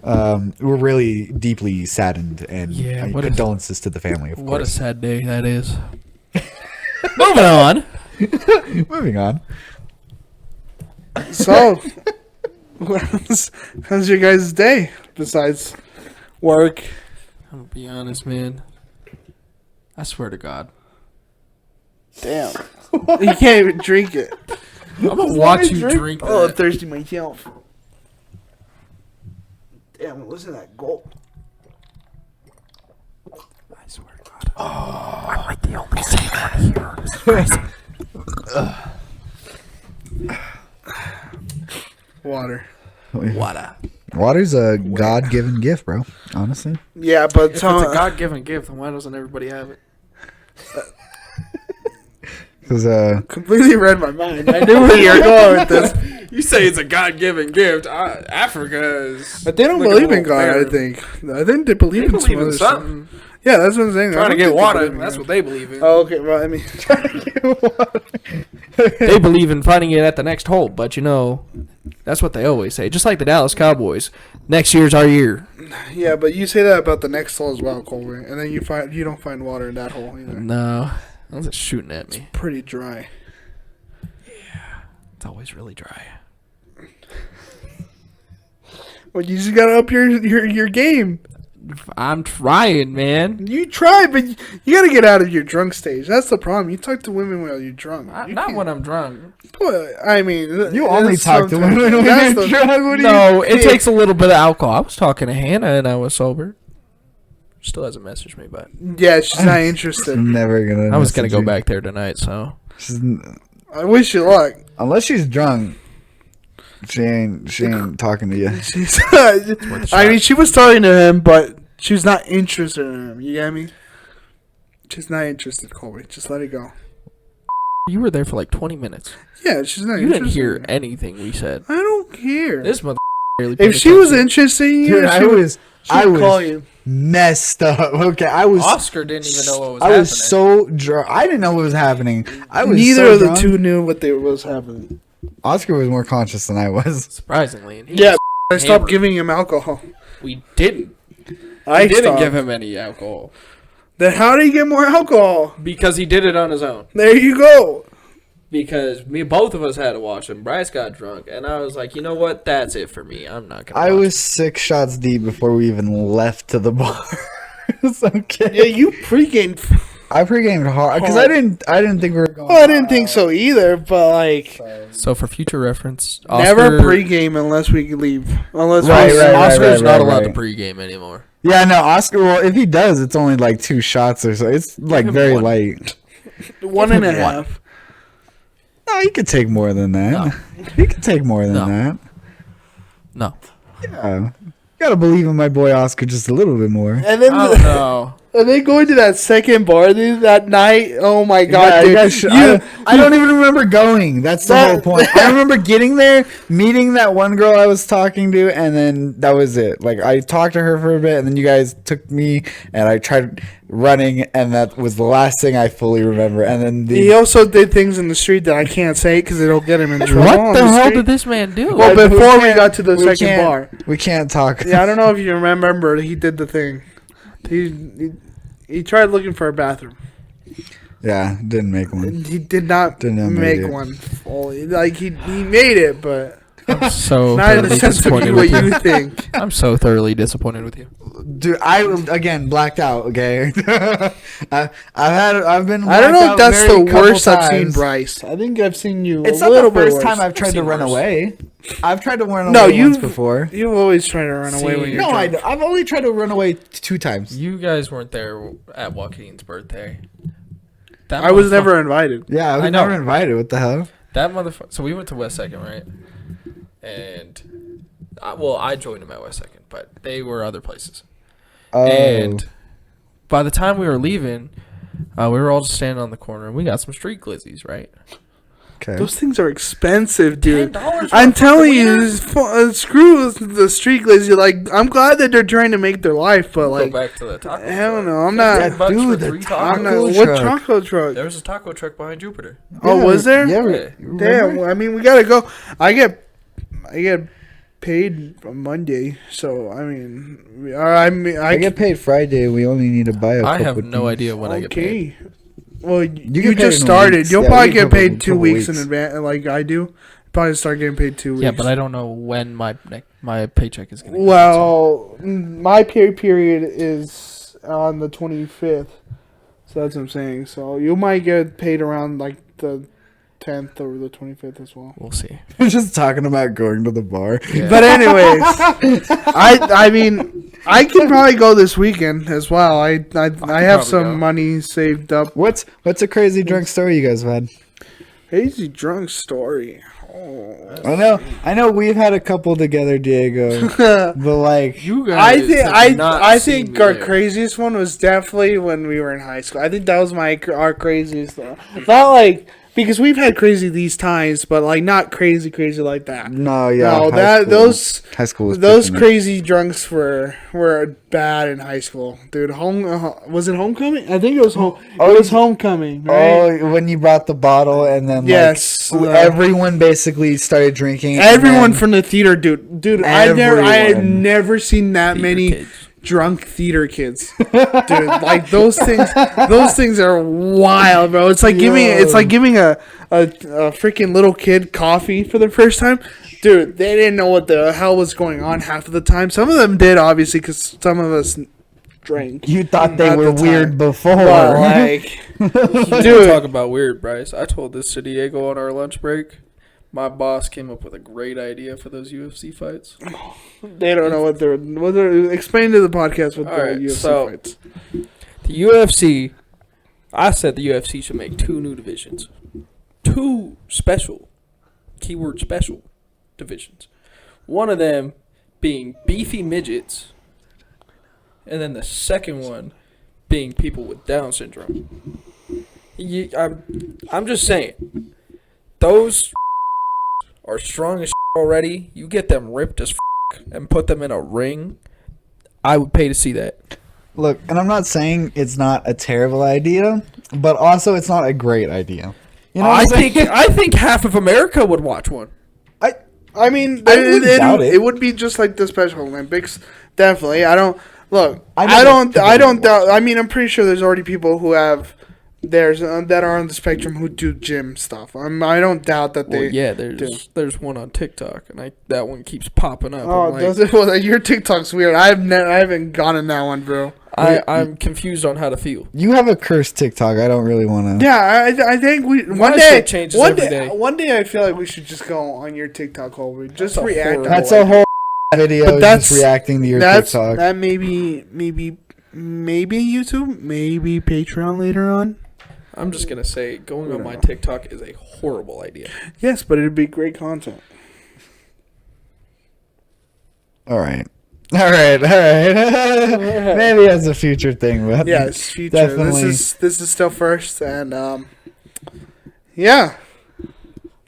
We're really deeply saddened, and condolences to the family, of course. What a sad day that is. Moving on. Moving on. So, how's your guys' day besides work? I'm going to be honest, man. I swear to God. Damn. You can't even drink it. I'm going to watch you drink Oh, that. thirsty myself. Damn, listen to that gulp. I swear to God. Oh, I'm like the only sane one here. Water. Water. Water's a God-given gift, bro. Honestly. Yeah, but If it's a God-given gift, then why doesn't everybody have it? Because completely read my mind. I knew where you were going with this. You say it's a God-given gift. Africa is... But they don't believe in God, I think. I think they believe in some other stuff. something. Yeah, that's what I'm saying. Trying to get water. That's what they believe in. Oh, okay. Well, I mean, They believe in finding it at the next hole, but that's what they always say. Just like the Dallas Cowboys. Next year's our year. yeah, but you say that about the next hole as well, Colby, and then you don't find water in that hole either. No. That was shooting at me. Pretty dry. Yeah. It's always really dry. Well, you just gotta up your game. I'm trying, man. You try, but you gotta get out of your drunk stage. That's the problem. You talk to women while you're drunk. Not when I'm drunk. But, I mean, you only talk to women when that's you're the- drunk. What do No, it takes a little bit of alcohol. I was talking to Hannah and I was sober. Still hasn't messaged me, but Yeah, she's not interested. I'm never gonna. I was gonna message go you. back there tonight. So I wish you luck. Unless she's drunk, she ain't talking to you. She's, worth a I mean, shot. she was talking to him, but she was not interested in him. You get me? She's not interested, Colby. Just let it go. you were there for like 20 minutes. Yeah, she's not You interested. didn't hear in him. anything we said. I don't care. This mother. If she was interested in you, Dude, I she'd call was you. messed up. Okay, I was. Oscar didn't even know what was I happening. was so drunk. I didn't know what was happening. I was Neither so of the drunk. two knew what was happening. Oscar was more conscious than I was. Surprisingly. And he Yeah, was I stopped hammered. giving him alcohol. We didn't. I We didn't stopped. give him any alcohol. Then how did he get more alcohol? Because he did it on his own. There you go. Because both of us had to watch him. Bryce got drunk, and I was like, you know what? That's it for me. I'm not gonna. I watch was 6 shots deep before we even left to the bar. It's okay. Yeah, you pre-gamed. I pre-gamed hard because I didn't think we were going. Well, I didn't think so either, but like, it. So for future reference, never pre-game unless we leave. Unless Right, we right, right. Oscar's not allowed to right. pre-game anymore. Yeah, no, Oscar. Well, if he does, it's only like 2 shots or so. It's like him very one. light. one and a One. half. No, he could take more than that. No. He could take more than No. that. No. Yeah, gotta believe in my boy Oscar just a little bit more. And then, Oh no. and then going to that second bar that night. Oh my god, Yeah, dude! I don't even remember going. That's the That- whole point. I remember getting there, meeting that one girl I was talking to, and then that was it. Like, I talked to her for a bit, and then you guys took me, and I tried running, and that was the last thing I fully remember. And then He also did things in the street that I can't say because it'll get him in trouble. What on the hell street. did this man do? Well, We before we can't- got to the we second can't- bar. we can't talk. Yeah, I don't know if you remember. He did the thing. He tried looking for a bathroom. Yeah, didn't make one. He did not make one fully. Like he made it, but I'm so not in the thoroughly sense of disappointed what with you you. think. I'm so thoroughly disappointed with you. Dude, I again blacked out. Okay, I've been. I don't know if that's the worst I've seen times. Bryce. I think I've seen you. It's a not little the first bit time worse. I've tried to seen run worse. away. I've tried to run No, away once before. You've always tried to run away when you're No, drunk. I've only tried to run away 2 times. You guys weren't there at Joaquin's birthday. That I was motherfucker- never invited. Yeah, I was I know. never invited. What the hell? That motherfucker. So we went to West Second, right? And I joined them at West Second, but they were other places. Oh, And by the time we were leaving, we were all just standing on the corner, and we got some street glizzies, right? okay. Those things are expensive, dude. $10 I'm for a telling fucking you, wiener? screw the street glazing. Like, I'm glad that they're trying to make their life, but like, Go back to the taco hell truck. no, I'm not. Yeah, $15 dude, for the 3 taco I'm tacos. not. truck. What taco truck? There was a taco truck behind Jupiter. Oh, was there? Yeah. Damn. I mean, we gotta go. I get paid on Monday, so I mean, I get paid Friday. We only need to buy a I couple have no things. idea when I get paid. Okay. Well, get you paid just in started. weeks. You'll Yeah, probably we get couple- paid 2 couple weeks in weeks. advance, like I do. Probably start getting paid 2 weeks. Yeah, but I don't know when my paycheck is going to Well, my pay period is on the 25th, so that's what I'm saying. So you might get paid around like the 10th or the 25th as well. We'll see. We're just talking about going to the bar. Yeah. But anyways, I mean, I can probably go this weekend as well. I have probably some go. money saved up. What's a crazy drunk story you guys have had? Crazy drunk story. Oh. I know we've had a couple together, Diego. But like, You guys I think have not I seen think me our there. craziest one was definitely when we were in high school. I think that was our craziest though. Not like because we've had crazy these times, but like not crazy like that. no, yeah, No, high school. those high school was those pushing it. crazy drunks were bad in high school, dude. Was it homecoming? I think it was home. Oh, it was homecoming. Right? Oh, when you brought the bottle and then Yes, like, everyone basically started drinking. and Everyone then- from the theater, dude. I had Everyone. never seen that Theater many kids. drunk theater kids, dude. Like those things are wild, bro. It's like giving a freaking little kid coffee for the first time, dude. They didn't know what the hell was going on half of the time. Some of them did, obviously, because some of us drank. You thought they at were the time. weird before. But like, Dude, dude, talk about weird, Bryce. I told this to Diego on our lunch break. My boss came up with a great idea for those UFC fights. they don't know what they're. Explain to the podcast what the Alright, UFC so- fights. The UFC, I said the UFC should make 2 new divisions. 2 special, keyword special, divisions. One of them being beefy midgets, and then the second one being people with Down syndrome. I'm just saying, those are strong as already. You get them ripped as and put them in a ring, I would pay to see that. Look, and I'm not saying it's not a terrible idea, but also it's not a great idea. You know what I I'm saying? think half of America would watch one. I mean, I wouldn't doubt it. it would be just like the Special Olympics. Definitely. I don't look. I know I that don't. people I don't would doubt. I mean, I'm pretty sure there's already people who have that are on the spectrum who do gym stuff. I don't doubt that Well, they. yeah, do. there's one on TikTok, and that one keeps popping up. Oh, I'm like, does it? Well, your TikTok's weird. I haven't gone in that one, bro. I'm confused on how to feel. You have a cursed TikTok. I don't really want to. Yeah, I think one My day. shit changes One every day. day. One day, I feel like we should just go on your TikTok whole. Just That's a react. horrible to That's it. a whole video But that's- just reacting to your That's TikTok. that maybe YouTube, maybe Patreon later on. I'm just gonna say going on my TikTok is a horrible idea. Yes, but it'd be great content. All right. Maybe that's a future thing, but Yes, future. Definitely. This is still first, and yeah,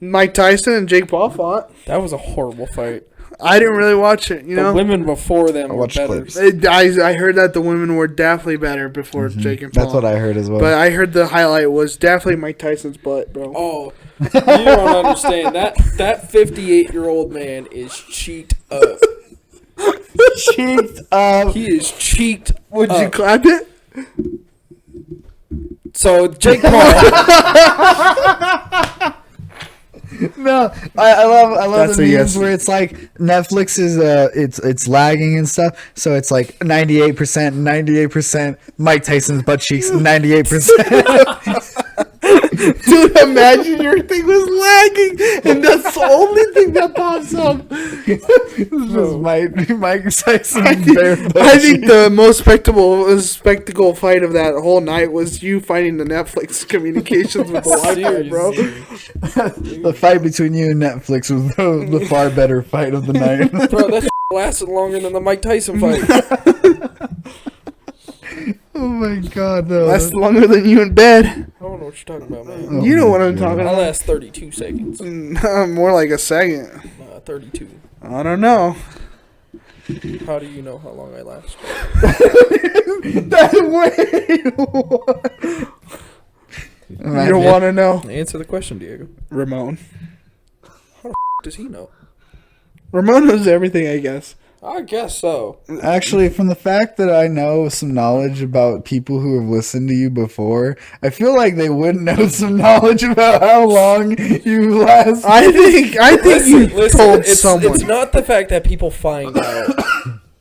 Mike Tyson and Jake Paul fought. That was a horrible fight. I didn't really watch it. You The know, women before them I were watched better. clips. I heard that the women were definitely better before Jake and Paul. That's what I heard as well. But I heard the highlight was definitely Mike Tyson's butt, bro. Oh, you don't understand that 58-year-old man is cheeked up. Cheeked up. He is cheeked Would you clap it? So Jake Paul. No, I love That's the a memes yes. where it's like Netflix is it's lagging and stuff. So it's like 98%, Mike Tyson's butt cheeks 98%. Dude, imagine your thing was lagging, and that's the only thing that pops up. Mike Tyson's I bare think, butt I think cheeks. the most spectacle fight of that whole night was you fighting the Netflix communications with the Wi-Fi, bro. The fight between you and Netflix was the far better fight of the night. Bro, that lasted longer than the Mike Tyson fight. Oh my god, no. That's longer than you in bed. I don't know what you're talking about, man. Oh You know my what I'm God. talking I about. last 32 seconds. More like a second. 32. I don't know. How do you know how long I last? You don't want to know. Answer the question, Diego. Ramon. Does he know? Ramon knows everything, I guess. I guess so. Actually, from the fact that I know some knowledge about people who have listened to you before, I feel like they would know some knowledge about how long you last. I think you told it's, someone. It's not the fact that people find out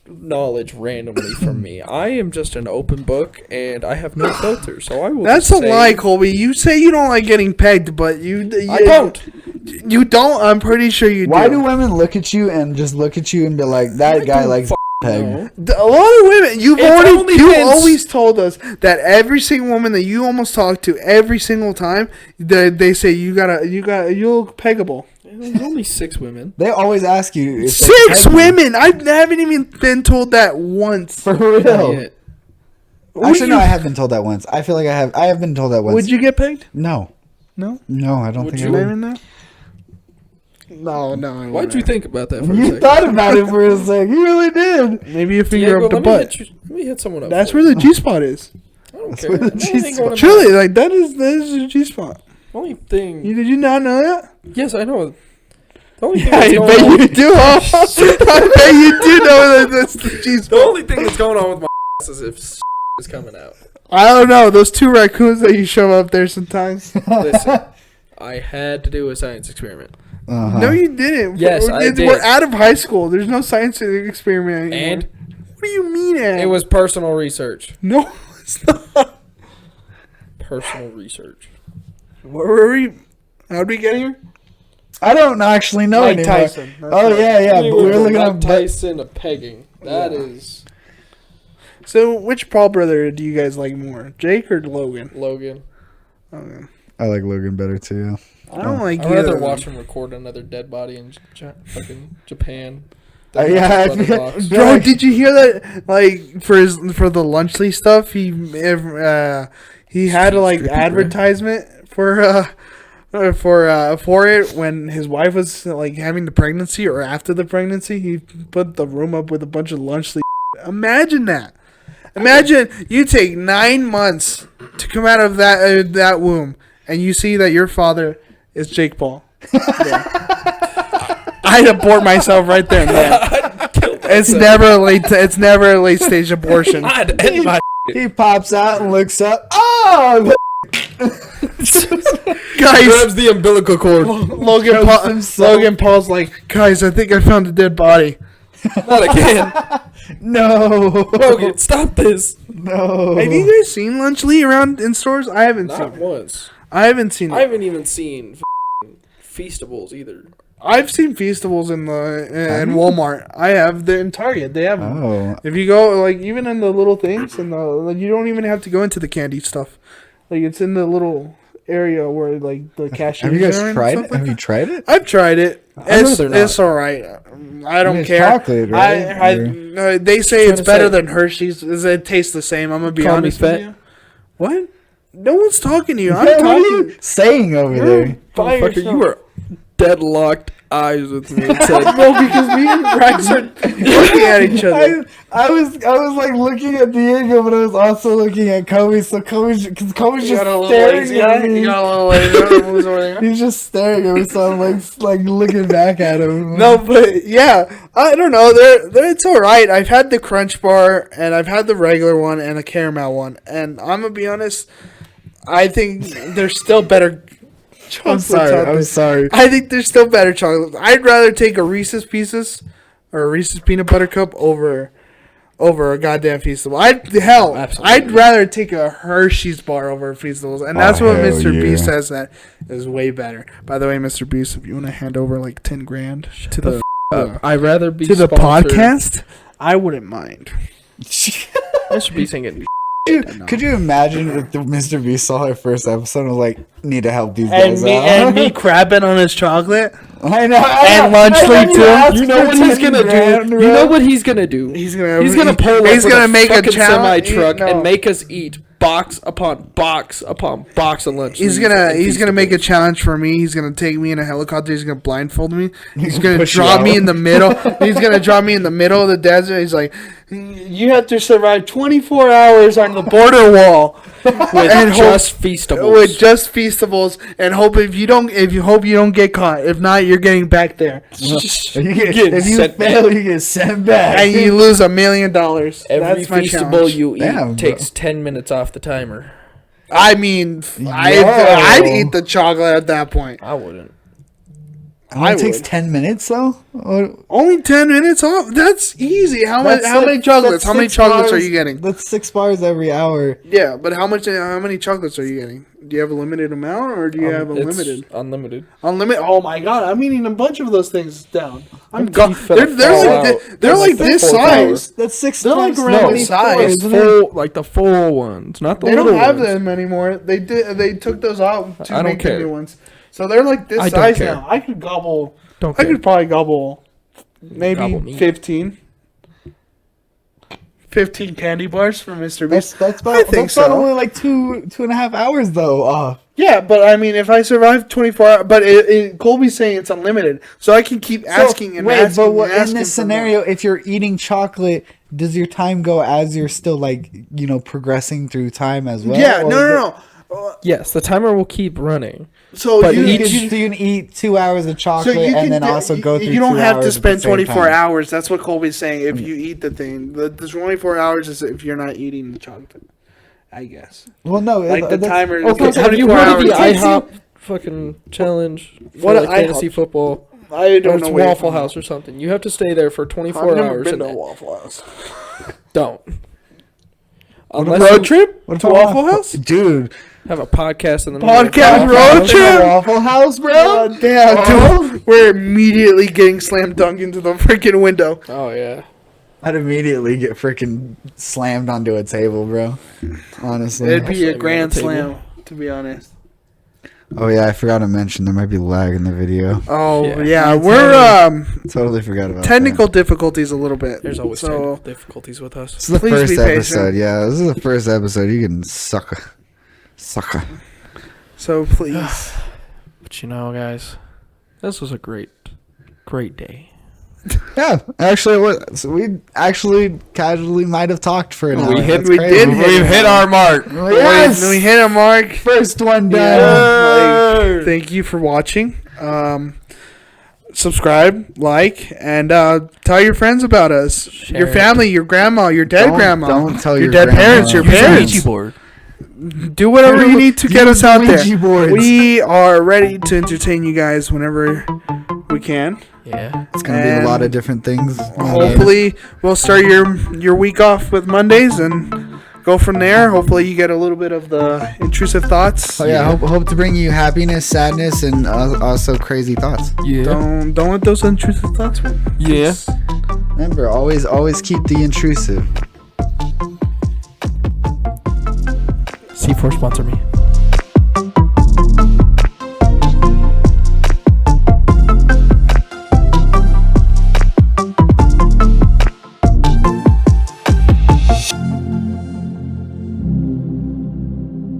knowledge randomly from me. I am just an open book, and I have no filter, so I will. That's just a say, lie, Colby. You say you don't like getting pegged, but you I don't. You don't? I'm pretty sure you do. Why do women look at you and just look at you and be like, that guy likes peg? No. A lot of women, you OnlyFans. always told us that every single woman that you almost talk to every single time, they say you're peggable. There's only 6 women. They always ask you. If they 6 peg you. women. I haven't even been told that once. For real. Not yet. Actually, no, I have been told that once. I feel like I have. I have been told that once. Would you get pegged? No. No. No, I don't Would think you? I You would. know? No. I Why'd wouldn't. you think about that for a You second? thought about it for a sec. You really did. Maybe a finger Diego, up the let butt. let me hit someone up. That's for where you. the G spot is. I don't That's care. where the The only thing G-spot- going on- Truly, like that is the G spot. The only thing. Did you not know that? Yes, I know. The only thing Yeah, I that's going bet on. you do. Huh? I bet you do know that that's the G The spot. only thing that's going on with my ass is if is coming out. I don't know those 2 raccoons that you show up there sometimes. Listen, I had to do a science experiment. Uh-huh. No, you didn't. Yes, I did. We're out of high school. There's no science experiment anymore. And What do you mean? it was personal research. No, it's not. Personal research. Where were we? How'd we get here? I don't actually know Mike anymore. Tyson. That's Oh right. yeah, but we were looking Mike up. Tyson a pegging. That is So, which Paul brother do you guys like more, Jake or Logan? Logan. Okay. I like Logan better too. I don't like I'd either. rather of them. watch him record another dead body in fucking Japan. Yeah, than watch his brother box. Bro, did you hear that? Like for the Lunchley stuff, he had a like Strippy, bro. advertisement for it when his wife was like having the pregnancy or after the pregnancy. He put the room up with a bunch of Lunchley. Imagine that. Imagine you take 9 months to come out of that womb, and you see that your father is Jake Paul. Yeah. I'd abort myself right there, man. It's never a late. It's never a late stage abortion. I'd end my He pops out and looks up. Oh, Guys, grabs the umbilical cord. Logan Paul's like, guys, I think I found a dead body. Not again. no, Logan, stop this. no. Have you guys seen Lunchley around in stores? I haven't Not seen it. once. I haven't seen it. I haven't even seen Feastables either. I've seen Feastables in Walmart. I have. They're in Target. They have them. Oh, If you go, like, even in the little things, and you don't even have to go into the candy stuff. Like, it's in the little area where, like, the cashiers have you guys are and tried stuff it? like Have you tried it? I've tried it. I'd rather not. It's all right. I don't It's care. chocolate, right? No, they say Trying it's to better say- than Hershey's. It tastes the same. I'm gonna be Call me honest fat. with you. What? No one's talking to you. I'm What are talking. you saying over there? By Motherfucker, yourself. you are deadlocked eyes with me and said, No, because me and Rex are looking at each other. I was like looking at Diego, but I was also looking at Kobe. So Kobe's just staring at me. You got a little lazy. He's just staring at me, so I'm like looking back at him. No, but yeah, I don't know. It's all right. I've had the Crunch Bar, and I've had the regular one, and a caramel one, and I'm gonna be honest. I think there's still better chocolates out there. I'm sorry. I think there's still better chocolates. I'd rather take a Reese's Pieces or a Reese's Peanut Butter Cup over a goddamn Feastable. I'd rather take a Hershey's bar over a Feastables, and that's what Mr. Beast says that is way better. By the way, Mr. Beast, if you want to hand over like $10,000 to the I'd rather be to the sponsored. podcast, I wouldn't mind. Mr. Beast ain't getting Could you imagine if the Mr. Beast saw our first episode and was like, need to help these guys out? And me crapping on his chocolate. I know. And lunch lead too. You know what he's gonna do? You know what he's gonna do? He's gonna pull up He's with gonna a make a fucking challenge semi-truck and make us eat box upon box upon box of lunch. He's gonna make a challenge for me. He's gonna take me in a helicopter. He's gonna blindfold me. He's gonna drop me in the middle. He's gonna drop me in the middle of the desert. He's like, you have to survive 24 hours on the border wall with just Feastables. With just Feastables, and hope you don't get caught. If not, you're getting back there. If you fail, you get sent back, and you lose $1 million. Every That's my Feastable challenge. you eat Damn, takes 10 minutes off the timer. I mean, I'd eat the chocolate at that point. I wouldn't. It takes 10 minutes though. Only 10 minutes off? That's easy. How many chocolates? How many chocolates are you getting? That's 6 bars every hour. Yeah, but how many chocolates are you getting? Do you have a limited amount, or do you have unlimited? Unlimited. Unlimited. Oh my god! I'm eating a bunch of those things down. I'm They're like this size. That's 6. They're like around this size. Like the full ones, not the They little don't have ones. them anymore. They took those out to I don't make the care. new ones. So they're like this I don't size care. now. I could gobble. Don't I care. could probably gobble maybe Gobble meat. 15 candy bars from Mr. Beast. That's about, I think that's about so. only like 2.5 hours though. Yeah, but I mean, if I survive 24 hours, but Colby's saying it's unlimited, so I can keep asking and asking. But and asking in this for more. scenario, if you're eating chocolate, does your time go as you're still like progressing through time as well? Yeah, Or no. Yes, the timer will keep running. So But You you can eat 2 hours of chocolate and then also go through. You don't 2 have to hours spend at the same 24 time. hours. That's what Colby's saying. If you eat the thing, the 24 hours is if you're not eating the chocolate. I guess. Well, no, Like the timer. is Okay, like have you 24 heard of the hours. IHOP fucking challenge for What like IHOP? fantasy football? I Or don't it's know. where you're Waffle from. House or something. You have to stay there for 24 I've never hours. been and to a then- Waffle House. Don't. Road Unless you trip to Waffle House. dude. have a podcast in the Podcast middle of road trip? Waffle House, bro. Oh, damn, dude. We're immediately getting slam dunked into the freaking window. Oh yeah. I'd immediately get freaking slammed onto a table, bro. Honestly. It'd be a slam you grand on the table. slam, to be honest. Oh yeah, I forgot to mention there might be lag in the video. Oh Yeah. yeah, we're Totally forgot about technical difficulties a little bit. There's always so technical difficulties with us. This is the Please first be patient. episode. Yeah, this is the first episode. You can sucker. so please. But you know, guys, this was a great day. Yeah, actually, we actually casually might have talked for an hour. We That's we crazy. did We've hit our mark. Yes! We hit a mark. First one done. Yeah, like, thank you for watching. Subscribe, like, and tell your friends about us. Share Your it. family, your grandma, your dead grandma. Don't tell your your dead grandma. parents, your Use a parents. Ouija board. Do whatever you need to get us out there. Ouija boards. We are ready to entertain you guys whenever we can. Yeah. It's gonna be a lot of different things. Hopefully, we'll start your week off with Mondays and go from there. Hopefully, you get a little bit of the intrusive thoughts. Oh yeah, hope to bring you happiness, sadness, and also crazy thoughts. Yeah. Don't let those intrusive thoughts win. Yeah. Remember, always keep the intrusive. C4 sponsor me.